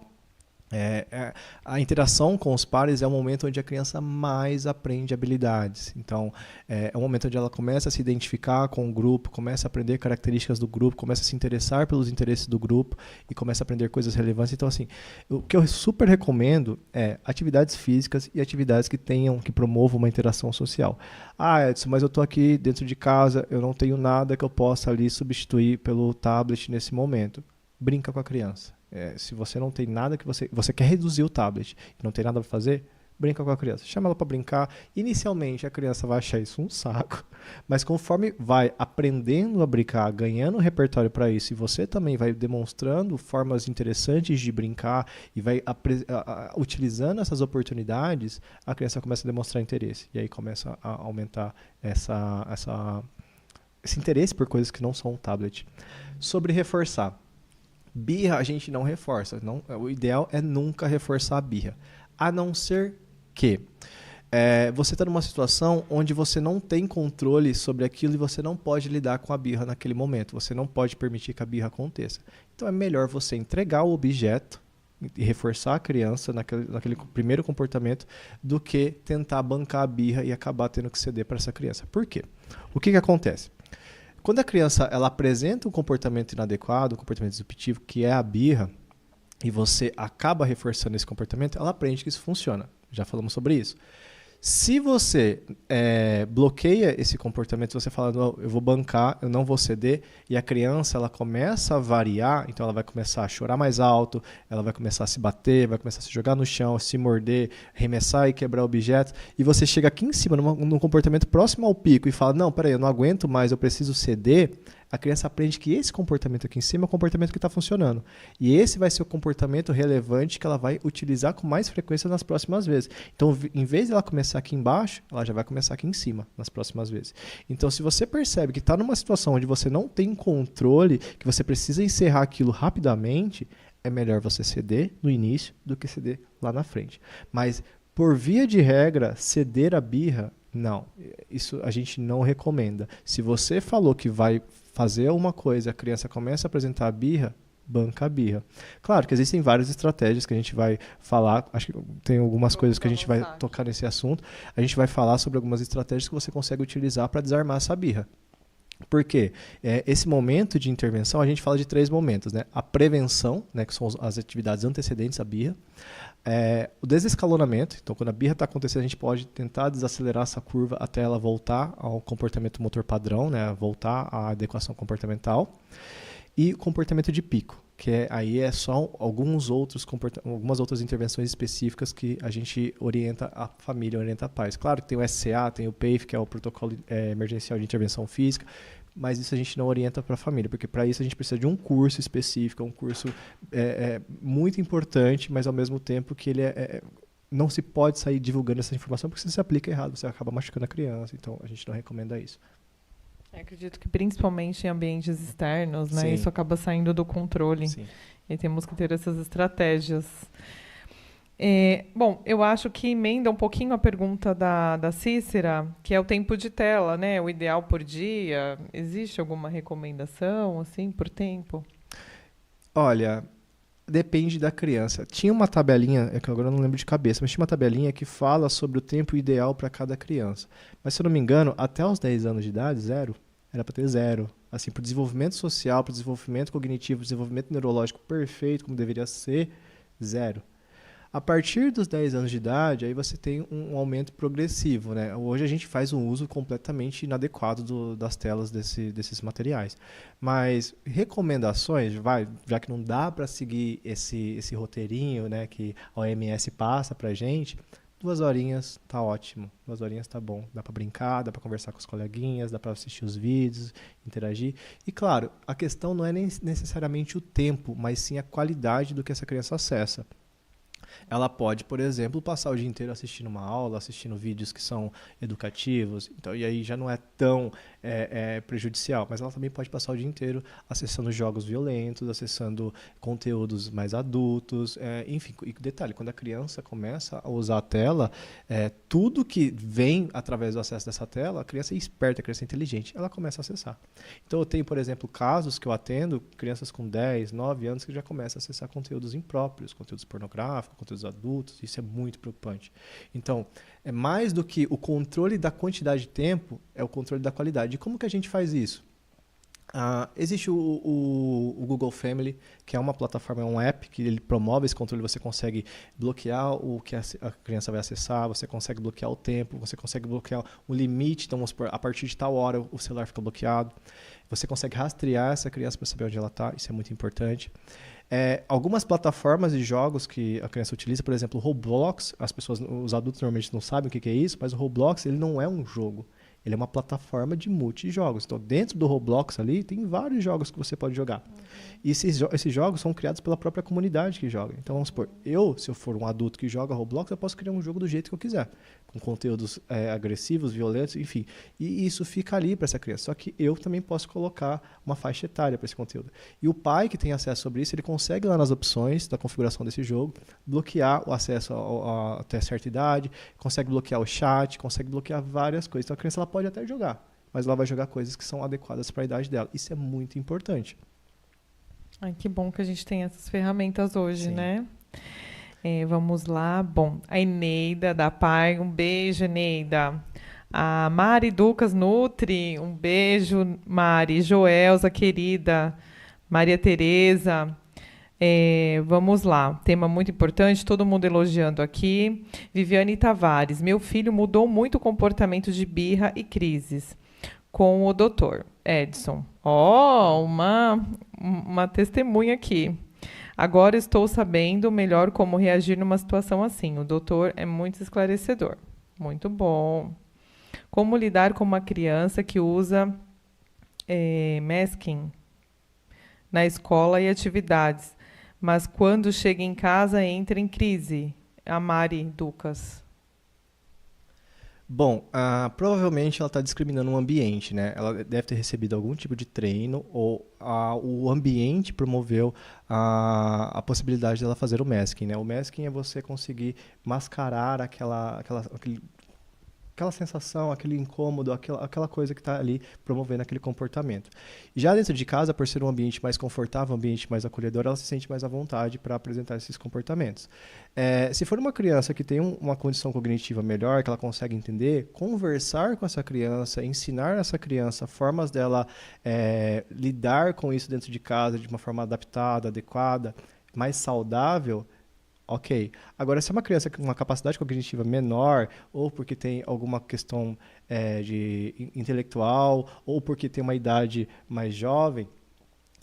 A interação com os pares é o momento onde a criança mais aprende habilidades. Então, é o momento onde ela começa a se identificar com o grupo, começa a aprender características do grupo, começa a se interessar pelos interesses do grupo e começa a aprender coisas relevantes. Então, assim, o que eu super recomendo é atividades físicas e atividades que promovam uma interação social. Edson, mas eu estou aqui dentro de casa, eu não tenho nada que eu possa ali substituir pelo tablet nesse momento. Brinca com a criança. Se você não tem nada que você quer reduzir o tablet e não tem nada para fazer, brinca com a criança. Chama ela para brincar. Inicialmente, a criança vai achar isso um saco, mas conforme vai aprendendo a brincar, ganhando repertório para isso, e você também vai demonstrando formas interessantes de brincar e vai utilizando essas oportunidades, a criança começa a demonstrar interesse. E aí começa a aumentar esse interesse por coisas que não são um tablet. Sobre reforçar. Birra a gente não reforça. O ideal é nunca reforçar a birra. A não ser que você está numa situação onde você não tem controle sobre aquilo e você não pode lidar com a birra naquele momento. Você não pode permitir que a birra aconteça. Então é melhor você entregar o objeto e reforçar a criança naquele primeiro comportamento do que tentar bancar a birra e acabar tendo que ceder para essa criança. Por quê? O que acontece? Quando a criança ela apresenta um comportamento inadequado, um comportamento disruptivo, que é a birra, e você acaba reforçando esse comportamento, ela aprende que isso funciona. Já falamos sobre isso. Se você bloqueia esse comportamento, você fala, não, eu vou bancar, eu não vou ceder, e a criança ela começa a variar, então ela vai começar a chorar mais alto, ela vai começar a se bater, vai começar a se jogar no chão, se morder, arremessar e quebrar objetos, e você chega aqui em cima, num comportamento próximo ao pico, e fala, não, peraí, eu não aguento mais, eu preciso ceder, a criança aprende que esse comportamento aqui em cima é o comportamento que está funcionando. E esse vai ser o comportamento relevante que ela vai utilizar com mais frequência nas próximas vezes. Então, em vez de ela começar aqui embaixo, ela já vai começar aqui em cima nas próximas vezes. Então, se você percebe que está numa situação onde você não tem controle, que você precisa encerrar aquilo rapidamente, é melhor você ceder no início do que ceder lá na frente. Mas, por via de regra, ceder a birra, não. Isso a gente não recomenda. Se você falou que vai fazer uma coisa, a criança começa a apresentar a birra, banca a birra. Claro que existem várias estratégias que a gente vai falar, acho que tem algumas coisas que a gente vai tocar nesse assunto, a gente vai falar sobre algumas estratégias que você consegue utilizar para desarmar essa birra. Por quê? Esse momento de intervenção, a gente fala de 3 momentos, né? A prevenção, né, que são as atividades antecedentes à birra, o desescalonamento, então quando a birra está acontecendo, a gente pode tentar desacelerar essa curva até ela voltar ao comportamento motor padrão, né, voltar à adequação comportamental, e o comportamento de pico, que aí é só algumas outras intervenções específicas que a gente orienta a família, orienta a pais. Claro que tem o SCA, tem o PAIF, que é o Protocolo Emergencial de Intervenção Física, mas isso a gente não orienta para a família, porque para isso a gente precisa de um curso específico, um curso muito importante, mas ao mesmo tempo que ele não se pode sair divulgando essa informação, porque se você aplica errado, você acaba machucando a criança, então a gente não recomenda isso. Eu acredito que principalmente em ambientes externos, né, Sim. isso acaba saindo do controle. Sim. E temos que ter essas estratégias. Bom, eu acho que emenda um pouquinho a pergunta da Cícera, que é o tempo de tela, né? O ideal por dia. Existe alguma recomendação, assim, por tempo? Olha, depende da criança. Tinha uma tabelinha, que agora eu não lembro de cabeça, mas tinha uma tabelinha que fala sobre o tempo ideal para cada criança. Mas, se eu não me engano, até os 10 anos de idade, 0, era para ter 0. Assim, para o desenvolvimento social, para o desenvolvimento cognitivo, para o desenvolvimento neurológico perfeito, como deveria ser, 0. A partir dos 10 anos de idade, aí você tem um aumento progressivo, né? Hoje a gente faz um uso completamente inadequado das telas desses materiais. Mas recomendações, já que não dá para seguir esse roteirinho, né, que a OMS passa para a gente, 2 horinhas tá ótimo, 2 horinhas tá bom. Dá para brincar, dá para conversar com os coleguinhas, dá para assistir os vídeos, interagir. E claro, a questão não é nem necessariamente o tempo, mas sim a qualidade do que essa criança acessa. Ela pode, por exemplo, passar o dia inteiro assistindo uma aula, assistindo vídeos que são educativos, então, e aí já não é tão prejudicial, mas ela também pode passar o dia inteiro acessando jogos violentos, acessando conteúdos mais adultos, enfim, e detalhe, quando a criança começa a usar a tela, tudo que vem através do acesso dessa tela, a criança é esperta, a criança é inteligente, ela começa a acessar. Então eu tenho, por exemplo, casos que eu atendo, crianças com 10, 9 anos que já começam a acessar conteúdos impróprios, conteúdos pornográficos, conteúdos adultos, isso é muito preocupante. Então, é mais do que o controle da quantidade de tempo, é o controle da qualidade. E como que a gente faz isso? Existe o Google Family, que é uma plataforma, é um app que ele promove esse controle. Você consegue bloquear o que a criança vai acessar, você consegue bloquear o tempo, você consegue bloquear o limite. Então, vamos supor, a partir de tal hora o celular fica bloqueado. Você consegue rastrear essa criança para saber onde ela está, isso é muito importante. Algumas plataformas de jogos que a criança utiliza, por exemplo, o Roblox, os adultos normalmente não sabem o que é isso, mas o Roblox ele não é um jogo. Ele é uma plataforma de multijogos. Então, dentro do Roblox ali, tem vários jogos que você pode jogar. E esses jogos são criados pela própria comunidade que joga. Então, vamos supor, se eu for um adulto que joga Roblox, eu posso criar um jogo do jeito que eu quiser. Com conteúdos agressivos, violentos, enfim. E isso fica ali para essa criança. Só que eu também posso colocar uma faixa etária para esse conteúdo. E o pai que tem acesso sobre isso, ele consegue lá nas opções da configuração desse jogo, bloquear o acesso até certa idade, consegue bloquear o chat, consegue bloquear várias coisas. Então, a criança ela pode até jogar, mas ela vai jogar coisas que são adequadas para a idade dela. Isso é muito importante. Ai, que bom que a gente tem essas ferramentas hoje, Sim. né? Vamos lá. Bom, a Eneida da Pai, um beijo, Eneida. A Mari Ducas Nutri, um beijo, Mari. Joelza, querida. Maria Tereza. Vamos lá, tema muito importante, todo mundo elogiando aqui. Viviane Tavares, meu filho mudou muito o comportamento de birra e crises com o doutor Edson. Uma testemunha aqui. Agora estou sabendo melhor como reagir numa situação assim. O doutor é muito esclarecedor. Muito bom. Como lidar com uma criança que usa masking na escola e atividades, mas quando chega em casa entra em crise? A Mari Ducas. Bom, provavelmente ela está discriminando o ambiente, né? Ela deve ter recebido algum tipo de treino ou o ambiente promoveu a possibilidade dela fazer o masking, né? O masking é você conseguir mascarar aquela sensação, aquele incômodo, aquela coisa que está ali promovendo aquele comportamento. E já dentro de casa, por ser um ambiente mais confortável, um ambiente mais acolhedor, ela se sente mais à vontade para apresentar esses comportamentos. Se for uma criança que tem uma condição cognitiva melhor, que ela consegue entender, conversar com essa criança, ensinar essa criança formas dela lidar com isso dentro de casa de uma forma adaptada, adequada, mais saudável, ok. Agora, se é uma criança com uma capacidade cognitiva menor, ou porque tem alguma questão de intelectual, ou porque tem uma idade mais jovem,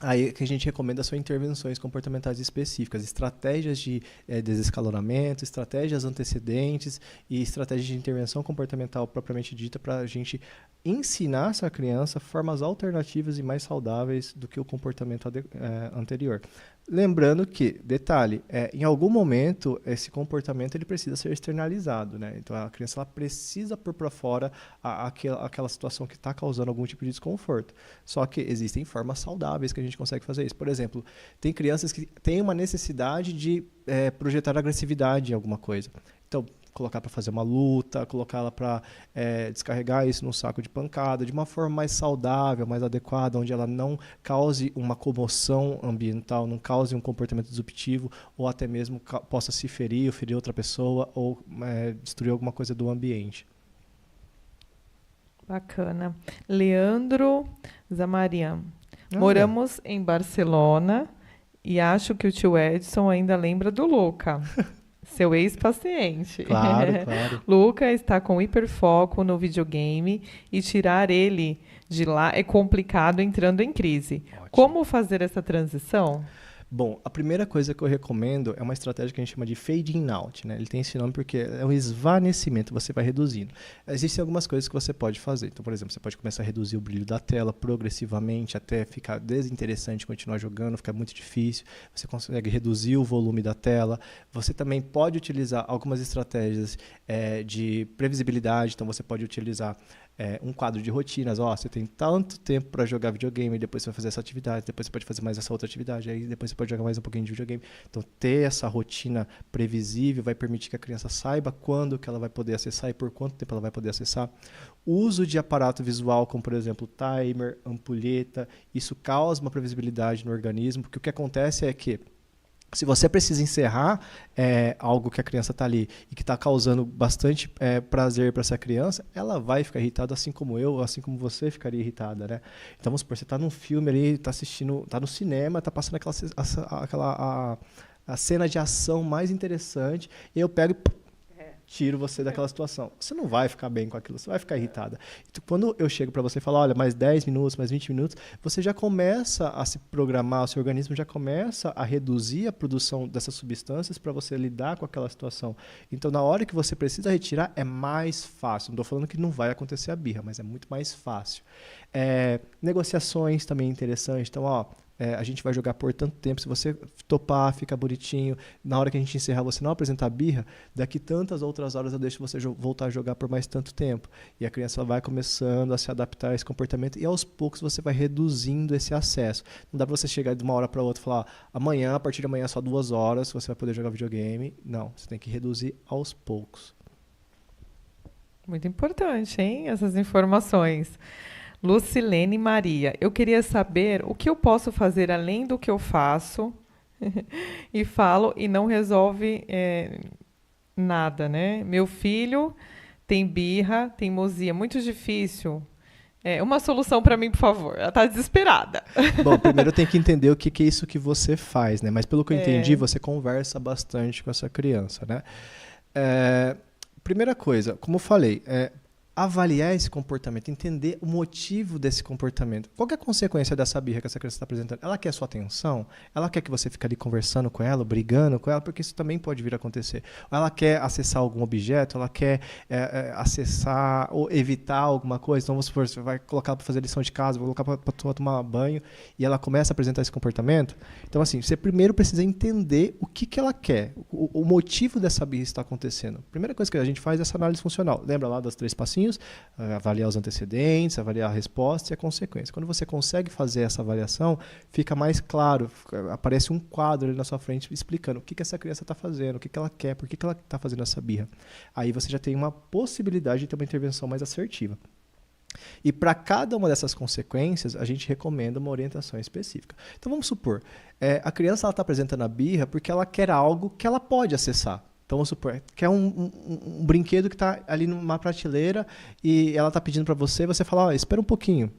aí que a gente recomenda são intervenções comportamentais específicas, estratégias de desescalonamento, estratégias antecedentes e estratégias de intervenção comportamental propriamente dita para a gente ensinar essa criança formas alternativas e mais saudáveis do que o comportamento anterior. Lembrando que, detalhe, em algum momento esse comportamento ele precisa ser externalizado, né? Então a criança ela precisa pôr para fora aquela situação que está causando algum tipo de desconforto. Só que existem formas saudáveis que a gente consegue fazer isso. Por exemplo, tem crianças que têm uma necessidade de projetar agressividade em alguma coisa. Então, colocar para fazer uma luta, colocá-la para descarregar isso num saco de pancada, de uma forma mais saudável, mais adequada, onde ela não cause uma comoção ambiental, não cause um comportamento disruptivo, ou até mesmo possa se ferir, ou ferir outra pessoa, ou destruir alguma coisa do ambiente. Bacana. Leandro Zamarian. Moramos em Barcelona e acho que o tio Edson ainda lembra do Luca. Seu ex-paciente. Claro, claro. Luca está com hiperfoco no videogame e tirar ele de lá é complicado entrando em crise. Ótimo. Como fazer essa transição? Bom, a primeira coisa que eu recomendo é uma estratégia que a gente chama de fading out, né? Ele tem esse nome porque é um esvanecimento, você vai reduzindo. Existem algumas coisas que você pode fazer. Então, por exemplo, você pode começar a reduzir o brilho da tela progressivamente até ficar desinteressante continuar jogando, ficar muito difícil. Você consegue reduzir o volume da tela. Você também pode utilizar algumas estratégias de previsibilidade. Então, você pode utilizar um quadro de rotinas. Você tem tanto tempo para jogar videogame, depois você vai fazer essa atividade, depois você pode fazer mais essa outra atividade, aí depois você pode jogar mais um pouquinho de videogame. Então, ter essa rotina previsível vai permitir que a criança saiba quando que ela vai poder acessar e por quanto tempo ela vai poder acessar. O uso de aparato visual, como por exemplo timer, ampulheta, isso causa uma previsibilidade no organismo, porque o que acontece é que se você precisa encerrar algo que a criança está ali e que está causando bastante prazer para essa criança, ela vai ficar irritada, assim como eu, assim como você ficaria irritada, né? Então, vamos supor, você está num filme ali, está assistindo, está no cinema, está passando a cena de ação mais interessante, e eu pego e tiro você daquela situação. Você não vai ficar bem com aquilo, você vai ficar irritada. Então, quando eu chego para você e falo, olha, mais 10 minutos, mais 20 minutos, você já começa a se programar, o seu organismo já começa a reduzir a produção dessas substâncias para você lidar com aquela situação. Então, na hora que você precisa retirar, é mais fácil. Não estou falando que não vai acontecer a birra, mas é muito mais fácil. Negociações também é interessante. Então, a gente vai jogar por tanto tempo, se você topar, fica bonitinho, na hora que a gente encerrar você não apresentar birra, daqui tantas outras horas eu deixo você voltar a jogar por mais tanto tempo. E a criança vai começando a se adaptar a esse comportamento e aos poucos você vai reduzindo esse acesso. Não dá pra você chegar de uma hora para outra e falar, a partir de amanhã só 2 horas você vai poder jogar videogame. Não, você tem que reduzir aos poucos. Muito importante, hein? Essas informações. Lucilene Maria, eu queria saber o que eu posso fazer além do que eu faço e falo e não resolve nada, né? Meu filho tem birra, teimosia, muito difícil Uma solução para mim, por favor. Ela está desesperada. Bom, primeiro eu tenho que entender o que é isso que você faz, né? Mas pelo que eu entendi, você conversa bastante com essa criança, né? Primeira coisa, como eu falei, avaliar esse comportamento, entender o motivo desse comportamento. Qual que é a consequência dessa birra que essa criança está apresentando? Ela quer sua atenção? Ela quer que você fique ali conversando com ela, brigando com ela? Porque isso também pode vir a acontecer. Ou ela quer acessar algum objeto? Ela quer acessar ou evitar alguma coisa? Então, vamos supor, você vai colocar para fazer lição de casa, vai colocar para tomar banho, e ela começa a apresentar esse comportamento. Então, assim, você primeiro precisa entender o que ela quer, o motivo dessa birra estar acontecendo. A primeira coisa que a gente faz é essa análise funcional. Lembra lá das 3 passinhos? Avaliar os antecedentes, avaliar a resposta e a consequência. Quando você consegue fazer essa avaliação, fica mais claro, aparece um quadro ali na sua frente explicando o que essa criança está fazendo, o que ela quer, por que ela está fazendo essa birra. Aí você já tem uma possibilidade de ter uma intervenção mais assertiva. E para cada uma dessas consequências, a gente recomenda uma orientação específica. Então vamos supor, a criança está apresentando a birra porque ela quer algo que ela pode acessar. Então, vamos supor, que é um brinquedo que está ali numa prateleira e ela está pedindo para você, você fala, espera um pouquinho.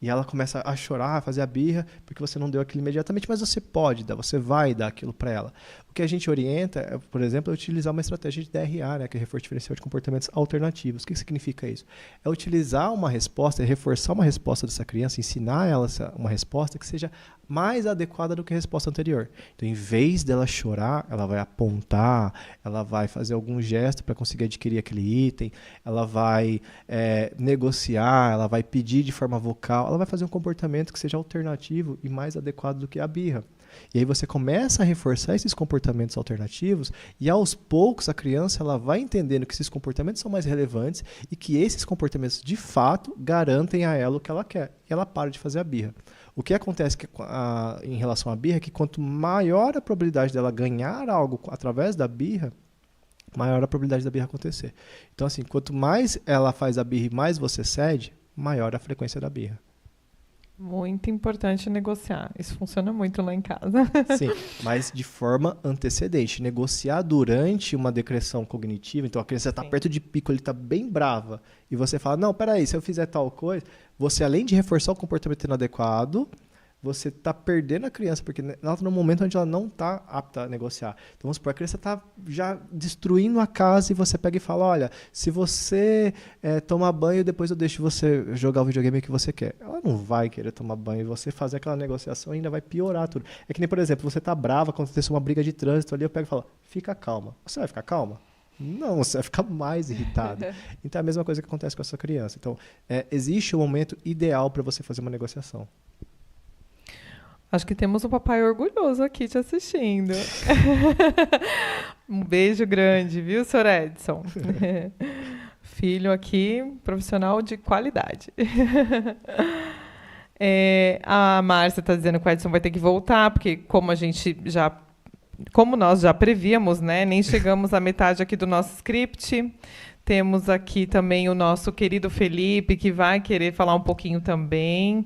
E ela começa a chorar, a fazer a birra, porque você não deu aquilo imediatamente, mas você pode dar, você vai dar aquilo para ela. O que a gente orienta, por exemplo, é utilizar uma estratégia de DRA, né, que é reforço diferencial de comportamentos alternativos. O que significa isso? É utilizar uma resposta, é reforçar uma resposta dessa criança, ensinar ela uma resposta que seja mais adequada do que a resposta anterior. Então, em vez dela chorar, ela vai apontar, ela vai fazer algum gesto para conseguir adquirir aquele item, ela vai negociar, ela vai pedir de forma vocal, ela vai fazer um comportamento que seja alternativo e mais adequado do que a birra. E aí você começa a reforçar esses comportamentos alternativos e aos poucos a criança ela vai entendendo que esses comportamentos são mais relevantes e que esses comportamentos de fato garantem a ela o que ela quer. E ela para de fazer a birra. O que acontece em relação à birra é que quanto maior a probabilidade dela ganhar algo através da birra, maior a probabilidade da birra acontecer. Então assim, quanto mais ela faz a birra e mais você cede, maior a frequência da birra. Muito importante negociar. Isso funciona muito lá em casa. Sim, mas de forma antecedente. Negociar durante uma decreção cognitiva. Então, a criança está perto de pico, ele está bem brava. E você fala, não, peraí, se eu fizer tal coisa... Você, além de reforçar o comportamento inadequado, você está perdendo a criança, porque ela está num momento onde ela não está apta a negociar. Então, vamos supor, a criança está já destruindo a casa e você pega e fala, olha, se você tomar banho, depois eu deixo você jogar o videogame que você quer. Ela não vai querer tomar banho e você fazer aquela negociação ainda vai piorar tudo. É que nem, por exemplo, você está brava, aconteceu uma briga de trânsito ali, eu pego e falo, fica calma. Você vai ficar calma? Não, você vai ficar mais irritado. Então, é a mesma coisa que acontece com essa criança. Então, existe um momento ideal para você fazer uma negociação. Acho que temos um papai orgulhoso aqui te assistindo. Um beijo grande, viu, Sr. Edson? Filho aqui, profissional de qualidade. A Márcia está dizendo que o Edson vai ter que voltar, porque como nós já prevíamos, né, nem chegamos à metade aqui do nosso script. Temos aqui também o nosso querido Felipe, que vai querer falar um pouquinho também.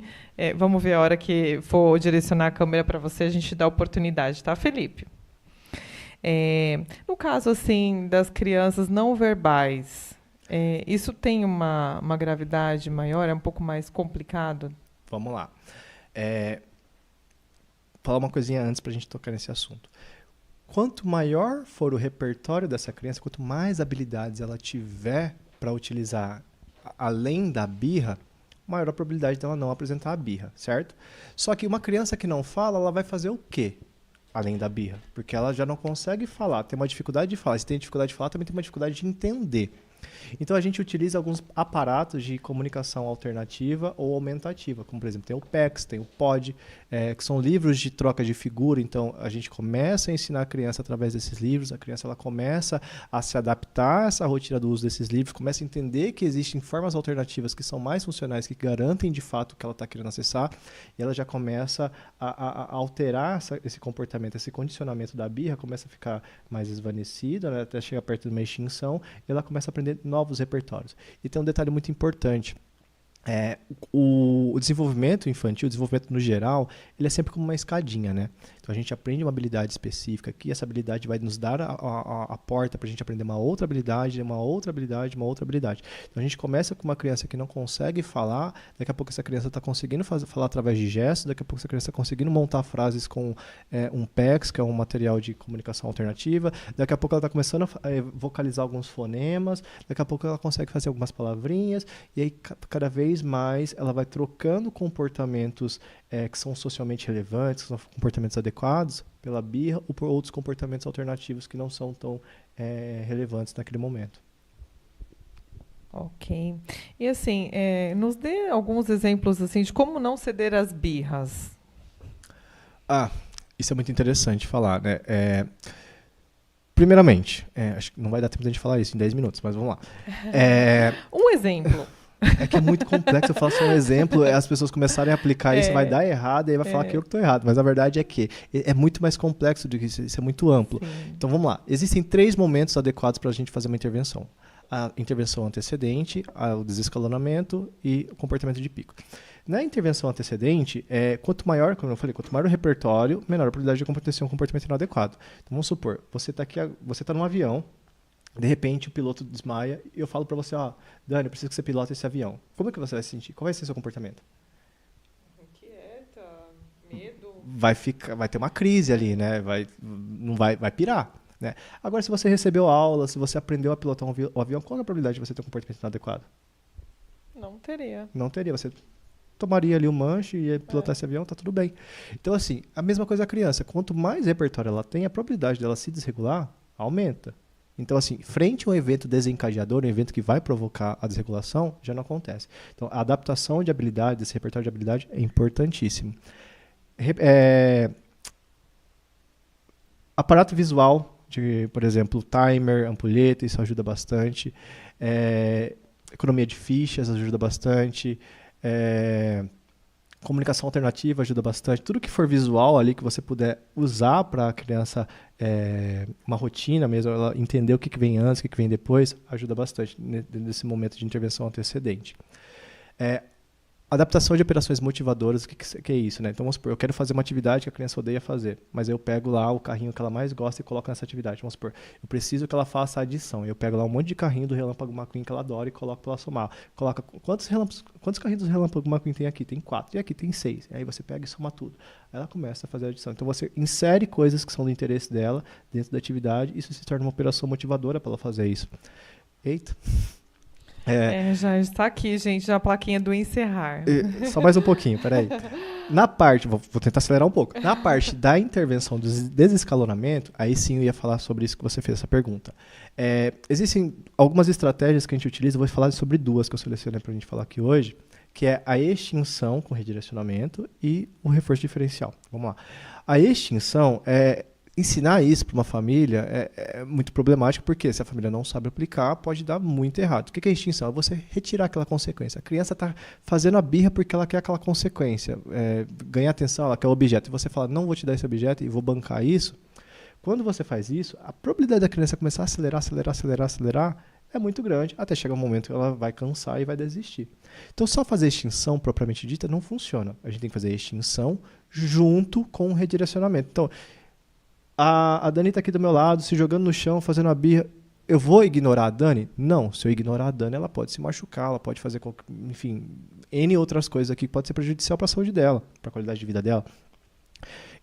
Vamos ver a hora que for direcionar a câmera para você, a gente dá oportunidade, tá, Felipe? No caso assim das crianças não verbais, isso tem uma gravidade maior, é um pouco mais complicado? Vamos lá. Falar uma coisinha antes para a gente tocar nesse assunto. Quanto maior for o repertório dessa criança, quanto mais habilidades ela tiver para utilizar além da birra, maior a probabilidade dela não apresentar a birra, certo? Só que uma criança que não fala, ela vai fazer o quê? Além da birra. Porque ela já não consegue falar, tem uma dificuldade de falar. Se tem dificuldade de falar, também tem uma dificuldade de entender. Então, a gente utiliza alguns aparatos de comunicação alternativa ou aumentativa, como, por exemplo, tem o PEX, tem o POD, que são livros de troca de figura. Então, a gente começa a ensinar a criança através desses livros, a criança ela começa a se adaptar a essa rotina do uso desses livros, começa a entender que existem formas alternativas que são mais funcionais, que garantem, de fato, o que ela está querendo acessar, e ela já começa a alterar esse comportamento, esse condicionamento da birra, começa a ficar mais esvanecido, né, até chegar perto de uma extinção, e ela começa a aprender novos repertórios. E tem um detalhe muito importante. O desenvolvimento infantil, o desenvolvimento no geral, ele é sempre como uma escadinha, né? Então Então a gente aprende uma habilidade específica aqui, essa habilidade vai nos dar a porta para a gente aprender uma outra habilidade, uma outra habilidade, uma outra habilidade. Então a gente começa com uma criança que não consegue falar, daqui a pouco essa criança está conseguindo falar através de gestos, daqui a pouco essa criança está conseguindo montar frases com um PEX, que é um material de comunicação alternativa, daqui a pouco ela está começando a vocalizar alguns fonemas, daqui a pouco ela consegue fazer algumas palavrinhas, e aí cada vez mais ela vai trocando comportamentos que são socialmente relevantes, que são comportamentos adequados pela birra ou por outros comportamentos alternativos que não são tão relevantes naquele momento. Ok. E assim, nos dê alguns exemplos assim, de como não ceder às birras. Isso é muito interessante falar, né? Primeiramente, acho que não vai dar tempo de a gente falar isso em 10 minutos, mas vamos lá. Um exemplo. É que é muito complexo, eu faço um exemplo, as pessoas começarem a aplicar isso, vai dar errado, e aí vai falar que eu que estou errado. Mas a verdade é que é muito mais complexo do que isso é muito amplo. Sim. Então vamos lá. Existem 3 momentos adequados para a gente fazer uma intervenção. A intervenção antecedente, o desescalonamento e o comportamento de pico. Na intervenção antecedente, quanto maior, como eu falei, quanto maior o repertório, menor a probabilidade de acontecer um comportamento inadequado. Então vamos supor, você está num avião, de repente o piloto desmaia e eu falo para você, Dani, eu preciso que você pilote esse avião. Como é que você vai se sentir? Qual vai ser o seu comportamento? Inquieta, medo. Vai ter uma crise ali, né? Vai pirar. Né? Agora, se você recebeu aula, se você aprendeu a pilotar o avião, qual é a probabilidade de você ter um comportamento inadequado? Não teria. Não teria. Você tomaria ali o manche e ia pilotar esse avião, tá tudo bem. Então, assim, a mesma coisa a criança. Quanto mais repertório ela tem, a probabilidade dela se desregular aumenta. Então, assim, frente a um evento desencadeador, um evento que vai provocar a desregulação, já não acontece. Então, a adaptação de habilidade, desse repertório de habilidade, é importantíssimo. Aparato visual, por exemplo, timer, ampulheta, isso ajuda bastante. Economia de fichas ajuda bastante. Comunicação alternativa ajuda bastante. Tudo que for visual ali, que você puder usar para a criança, uma rotina mesmo, ela entender o que vem antes, o que vem depois, ajuda bastante nesse momento de intervenção antecedente. Adaptação de operações motivadoras, o que é isso, né? Então, vamos supor, eu quero fazer uma atividade que a criança odeia fazer, mas eu pego lá o carrinho que ela mais gosta e coloco nessa atividade. Vamos supor, eu preciso que ela faça a adição. Eu pego lá um monte de carrinho do Relâmpago McQueen que ela adora e coloco para ela somar. Coloca quantos carrinhos do Relâmpago McQueen tem aqui? Tem 4. E aqui tem 6. Aí você pega e soma tudo. Aí ela começa a fazer a adição. Então, você insere coisas que são do interesse dela dentro da atividade e isso se torna uma operação motivadora para ela fazer isso. Eita! Já está aqui, gente, a plaquinha do encerrar. Só mais um pouquinho, peraí. Na parte, vou tentar acelerar um pouco. Na parte da intervenção do desescalonamento, aí sim eu ia falar sobre isso que você fez essa pergunta. Existem algumas estratégias que a gente utiliza, vou falar sobre 2 que eu selecionei para a gente falar aqui hoje, que é a extinção com redirecionamento e o reforço diferencial. Vamos lá. A extinção ensinar isso para uma família é muito problemático, porque se a família não sabe aplicar, pode dar muito errado. O que é extinção? É você retirar aquela consequência. A criança está fazendo a birra porque ela quer aquela consequência. Ganhar atenção, ela quer o objeto. E você fala, não vou te dar esse objeto e vou bancar isso. Quando você faz isso, a probabilidade da criança começar a acelerar é muito grande, até chegar um momento que ela vai cansar e vai desistir. Então, só fazer extinção propriamente dita não funciona. A gente tem que fazer extinção junto com o redirecionamento. Então, a Dani está aqui do meu lado, se jogando no chão, fazendo a birra. Eu vou ignorar a Dani? Não. Se eu ignorar a Dani, ela pode se machucar, ela pode fazer, enfim, N outras coisas aqui que pode ser prejudicial para a saúde dela, para a qualidade de vida dela.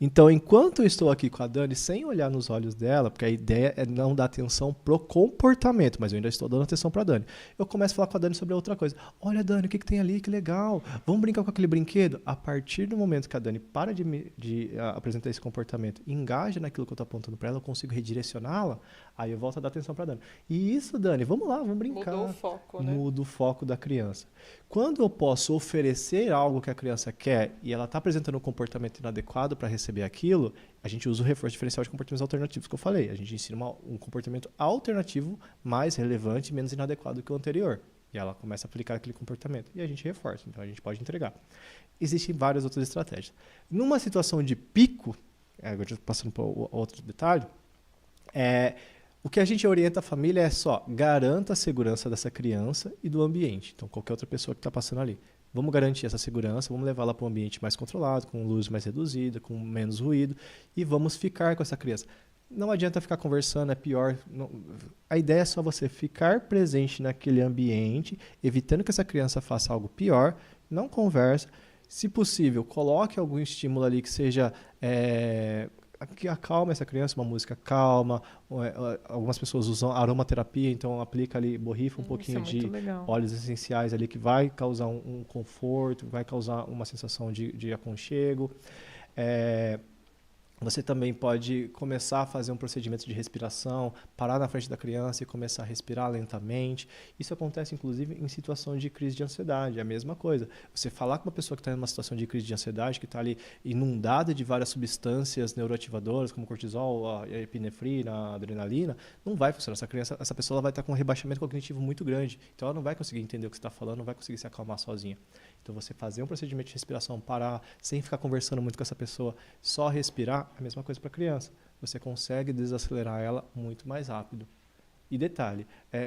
Então, enquanto eu estou aqui com a Dani, sem olhar nos olhos dela, porque a ideia é não dar atenção pro comportamento, mas eu ainda estou dando atenção para a Dani. Eu começo a falar com a Dani sobre outra coisa. Olha, Dani, o que tem ali? Que legal. Vamos brincar com aquele brinquedo? A partir do momento que a Dani para de apresentar esse comportamento e engaja naquilo que eu estou apontando para ela, eu consigo redirecioná-la, aí eu volto a dar atenção para a Dani. E isso, Dani, vamos lá, vamos brincar. Mudou o foco, né? Muda o foco da criança. Quando eu posso oferecer algo que a criança quer e ela está apresentando um comportamento inadequado para receber aquilo, a gente usa o reforço diferencial de comportamentos alternativos que eu falei. A gente ensina um comportamento alternativo mais relevante e menos inadequado que o anterior. E ela começa a aplicar aquele comportamento. E a gente reforça. Então, a gente pode entregar. Existem várias outras estratégias. Numa situação de pico, agora passando para outro detalhe, o que a gente orienta a família é só garanta a segurança dessa criança e do ambiente. Então, qualquer outra pessoa que está passando ali. Vamos garantir essa segurança, vamos levá-la para um ambiente mais controlado, com luz mais reduzida, com menos ruído, e vamos ficar com essa criança. Não adianta ficar conversando, é pior. Não, a ideia é só você ficar presente naquele ambiente, evitando que essa criança faça algo pior, não conversa. Se possível, coloque algum estímulo ali que seja... que acalma essa criança, uma música calma. Algumas pessoas usam aromaterapia, então aplica ali, borrifa um pouquinho de óleos essenciais ali que vai causar um conforto, vai causar uma sensação de aconchego. Você também pode começar a fazer um procedimento de respiração, parar na frente da criança e começar a respirar lentamente. Isso acontece, inclusive, em situações de crise de ansiedade. É a mesma coisa. Você falar com uma pessoa que está em uma situação de crise de ansiedade, que está ali inundada de várias substâncias neuroativadoras, como cortisol, a epinefrina, a adrenalina, não vai funcionar. Essa pessoa ela vai estar com um rebaixamento cognitivo muito grande. Então, ela não vai conseguir entender o que você está falando, não vai conseguir se acalmar sozinha. Então, você fazer um procedimento de respiração, parar, sem ficar conversando muito com essa pessoa, só respirar, é a mesma coisa para a criança. Você consegue desacelerar ela muito mais rápido. E detalhe,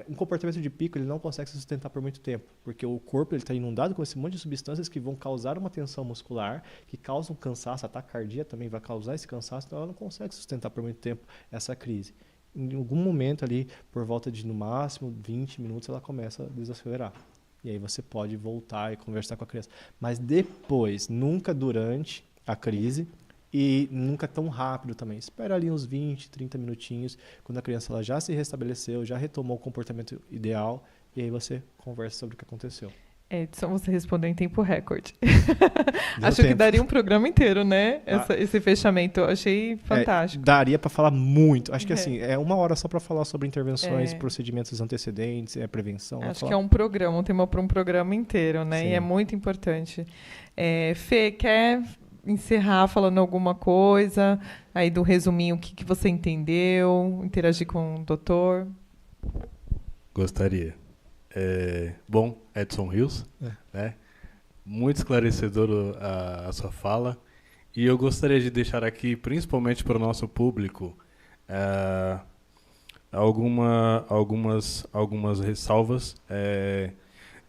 um comportamento de pico ele não consegue se sustentar por muito tempo, porque o corpo está inundado com esse monte de substâncias que vão causar uma tensão muscular, que causam cansaço, a taquicardia também vai causar esse cansaço, então ela não consegue sustentar por muito tempo essa crise. Em algum momento ali, por volta de no máximo 20 minutos, ela começa a desacelerar. E aí você pode voltar e conversar com a criança. Mas depois, nunca durante a crise e nunca tão rápido também. Espera ali uns 20, 30 minutinhos, quando a criança ela já se restabeleceu, já retomou o comportamento ideal, e aí você conversa sobre o que aconteceu. Edson, você respondeu em tempo recorde. Acho que daria um programa inteiro, né? Esse fechamento. Eu achei fantástico. Daria para falar muito. Acho que assim, 1 hora só para falar sobre intervenções, procedimentos antecedentes, prevenção. Acho que é um programa, um tema para um programa inteiro, né? Sim. E é muito importante. Fê, quer encerrar falando alguma coisa aí do resuminho, o que você entendeu, interagir com o doutor? Gostaria. Bom, Edson Rios, né? Muito esclarecedor a sua fala, e eu gostaria de deixar aqui, principalmente para o nosso público, algumas ressalvas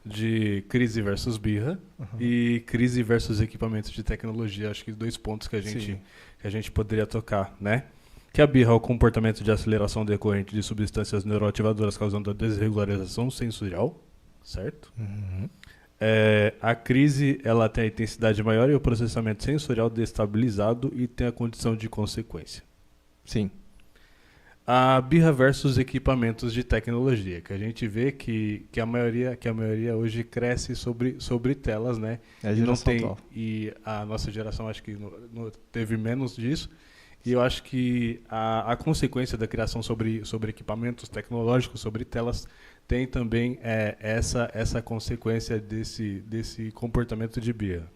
de crise versus birra e crise versus equipamentos de tecnologia. Acho que 2 pontos que a gente poderia tocar, né? Que a birra é o comportamento de aceleração decorrente de substâncias neuroativadoras causando a desregularização sensorial, certo? A crise ela tem a intensidade maior e o processamento sensorial destabilizado e tem a condição de consequência. Sim. A birra versus equipamentos de tecnologia, que a gente vê que a maioria hoje cresce sobre telas, né? E a nossa geração acho que não teve menos disso. E eu acho que a consequência da criação sobre equipamentos tecnológicos, sobre telas, tem também essa consequência desse comportamento de birra.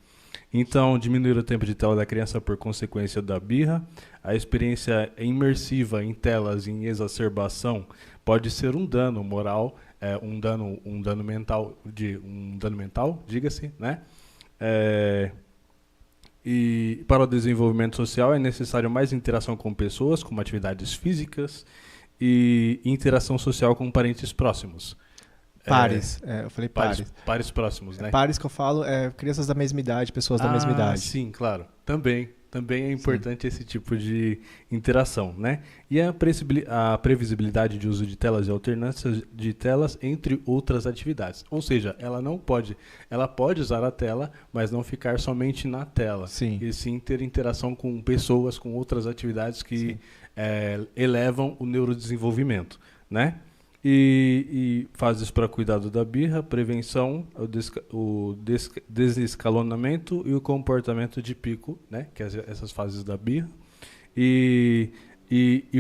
Então, diminuir o tempo de tela da criança por consequência da birra. A experiência imersiva em telas em exacerbação pode ser um dano moral, um dano mental, diga-se, né? E para o desenvolvimento social é necessário mais interação com pessoas, como atividades físicas e interação social com parentes próximos. Pares, eu falei pares. Pares próximos, né? Pares que eu falo crianças da mesma idade, pessoas da mesma idade. Sim, claro. Também é importante esse tipo de interação, né? E a previsibilidade de uso de telas e alternâncias de telas entre outras atividades. Ou seja, ela pode usar a tela, mas não ficar somente na tela. Sim. E sim ter interação com pessoas, com outras atividades que elevam o neurodesenvolvimento, né? E fases para cuidado da birra, prevenção, o desescalonamento e o comportamento de pico, né? Que essas fases da birra. E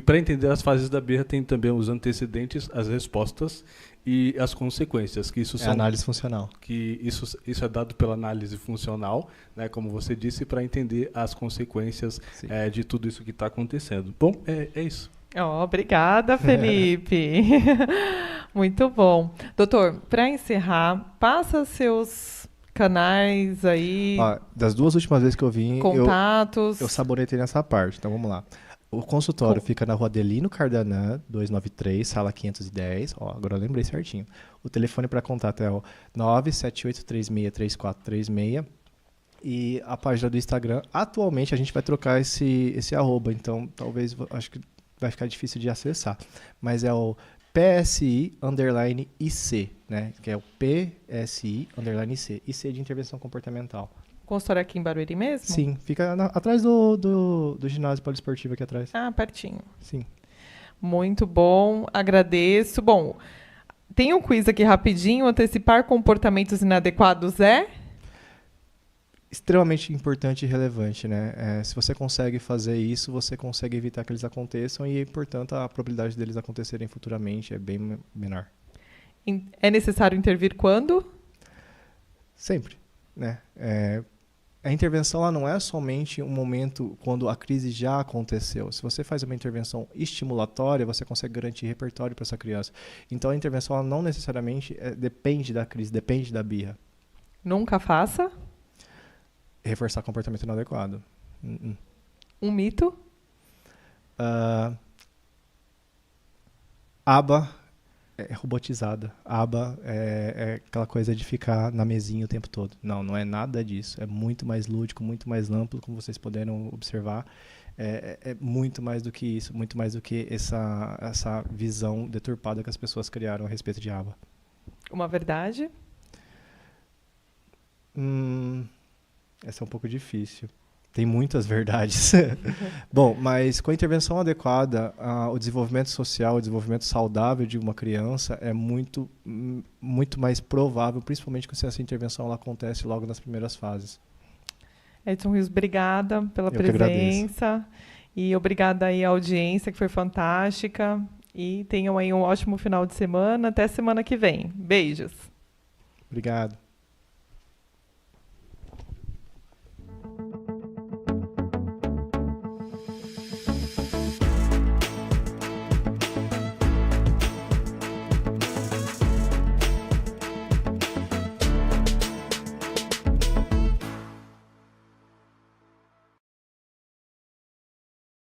para entender as fases da birra tem também os antecedentes, as respostas e as consequências. Que isso são análise funcional. Que isso é dado pela análise funcional, né? Como você disse, para entender as consequências de tudo isso que está acontecendo. Bom, é isso. Obrigada, Felipe. Muito bom. Doutor, para encerrar, passa seus canais aí. Das 2 últimas vezes que eu vim, contatos. eu sabonetei nessa parte. Então vamos lá. O consultório fica na Rua Adelino Cardanã, 293, sala 510. Ó, agora eu lembrei certinho. O telefone para contato é o 978363436. E a página do Instagram, atualmente a gente vai trocar esse @, então talvez, acho que vai ficar difícil de acessar. Mas é o PSI_IC, né? Que é o PSI_IC. IC de intervenção comportamental. Consultório aqui em Barueri mesmo? Sim, fica atrás do ginásio poliesportivo aqui atrás. Ah, pertinho. Sim. Muito bom, agradeço. Bom, tem um quiz aqui rapidinho. Antecipar comportamentos inadequados é? Extremamente importante e relevante, né? Se você consegue fazer isso, você consegue evitar que eles aconteçam e, portanto, a probabilidade deles acontecerem futuramente é bem menor. É necessário intervir quando? Sempre, né? A intervenção ela não é somente um momento quando a crise já aconteceu. Se você faz uma intervenção estimulatória, você consegue garantir repertório para essa criança. Então, a intervenção ela não necessariamente depende da crise, depende da birra. Nunca faça. Reforçar comportamento inadequado. Um mito? Aba é robotizada. Aba é aquela coisa de ficar na mesinha o tempo todo. Não é nada disso. É muito mais lúdico, muito mais amplo, como vocês puderam observar. É muito mais do que isso, muito mais do que essa visão deturpada que as pessoas criaram a respeito de aba. Uma verdade? Essa é um pouco difícil. Tem muitas verdades. Bom, mas com a intervenção adequada, o desenvolvimento social, o desenvolvimento saudável de uma criança é muito mais provável, principalmente se essa intervenção ela acontece logo nas primeiras fases. Edson Rios, obrigada pela presença. E obrigada aí à audiência, que foi fantástica. E tenham aí um ótimo final de semana. Até semana que vem. Beijos. Obrigado.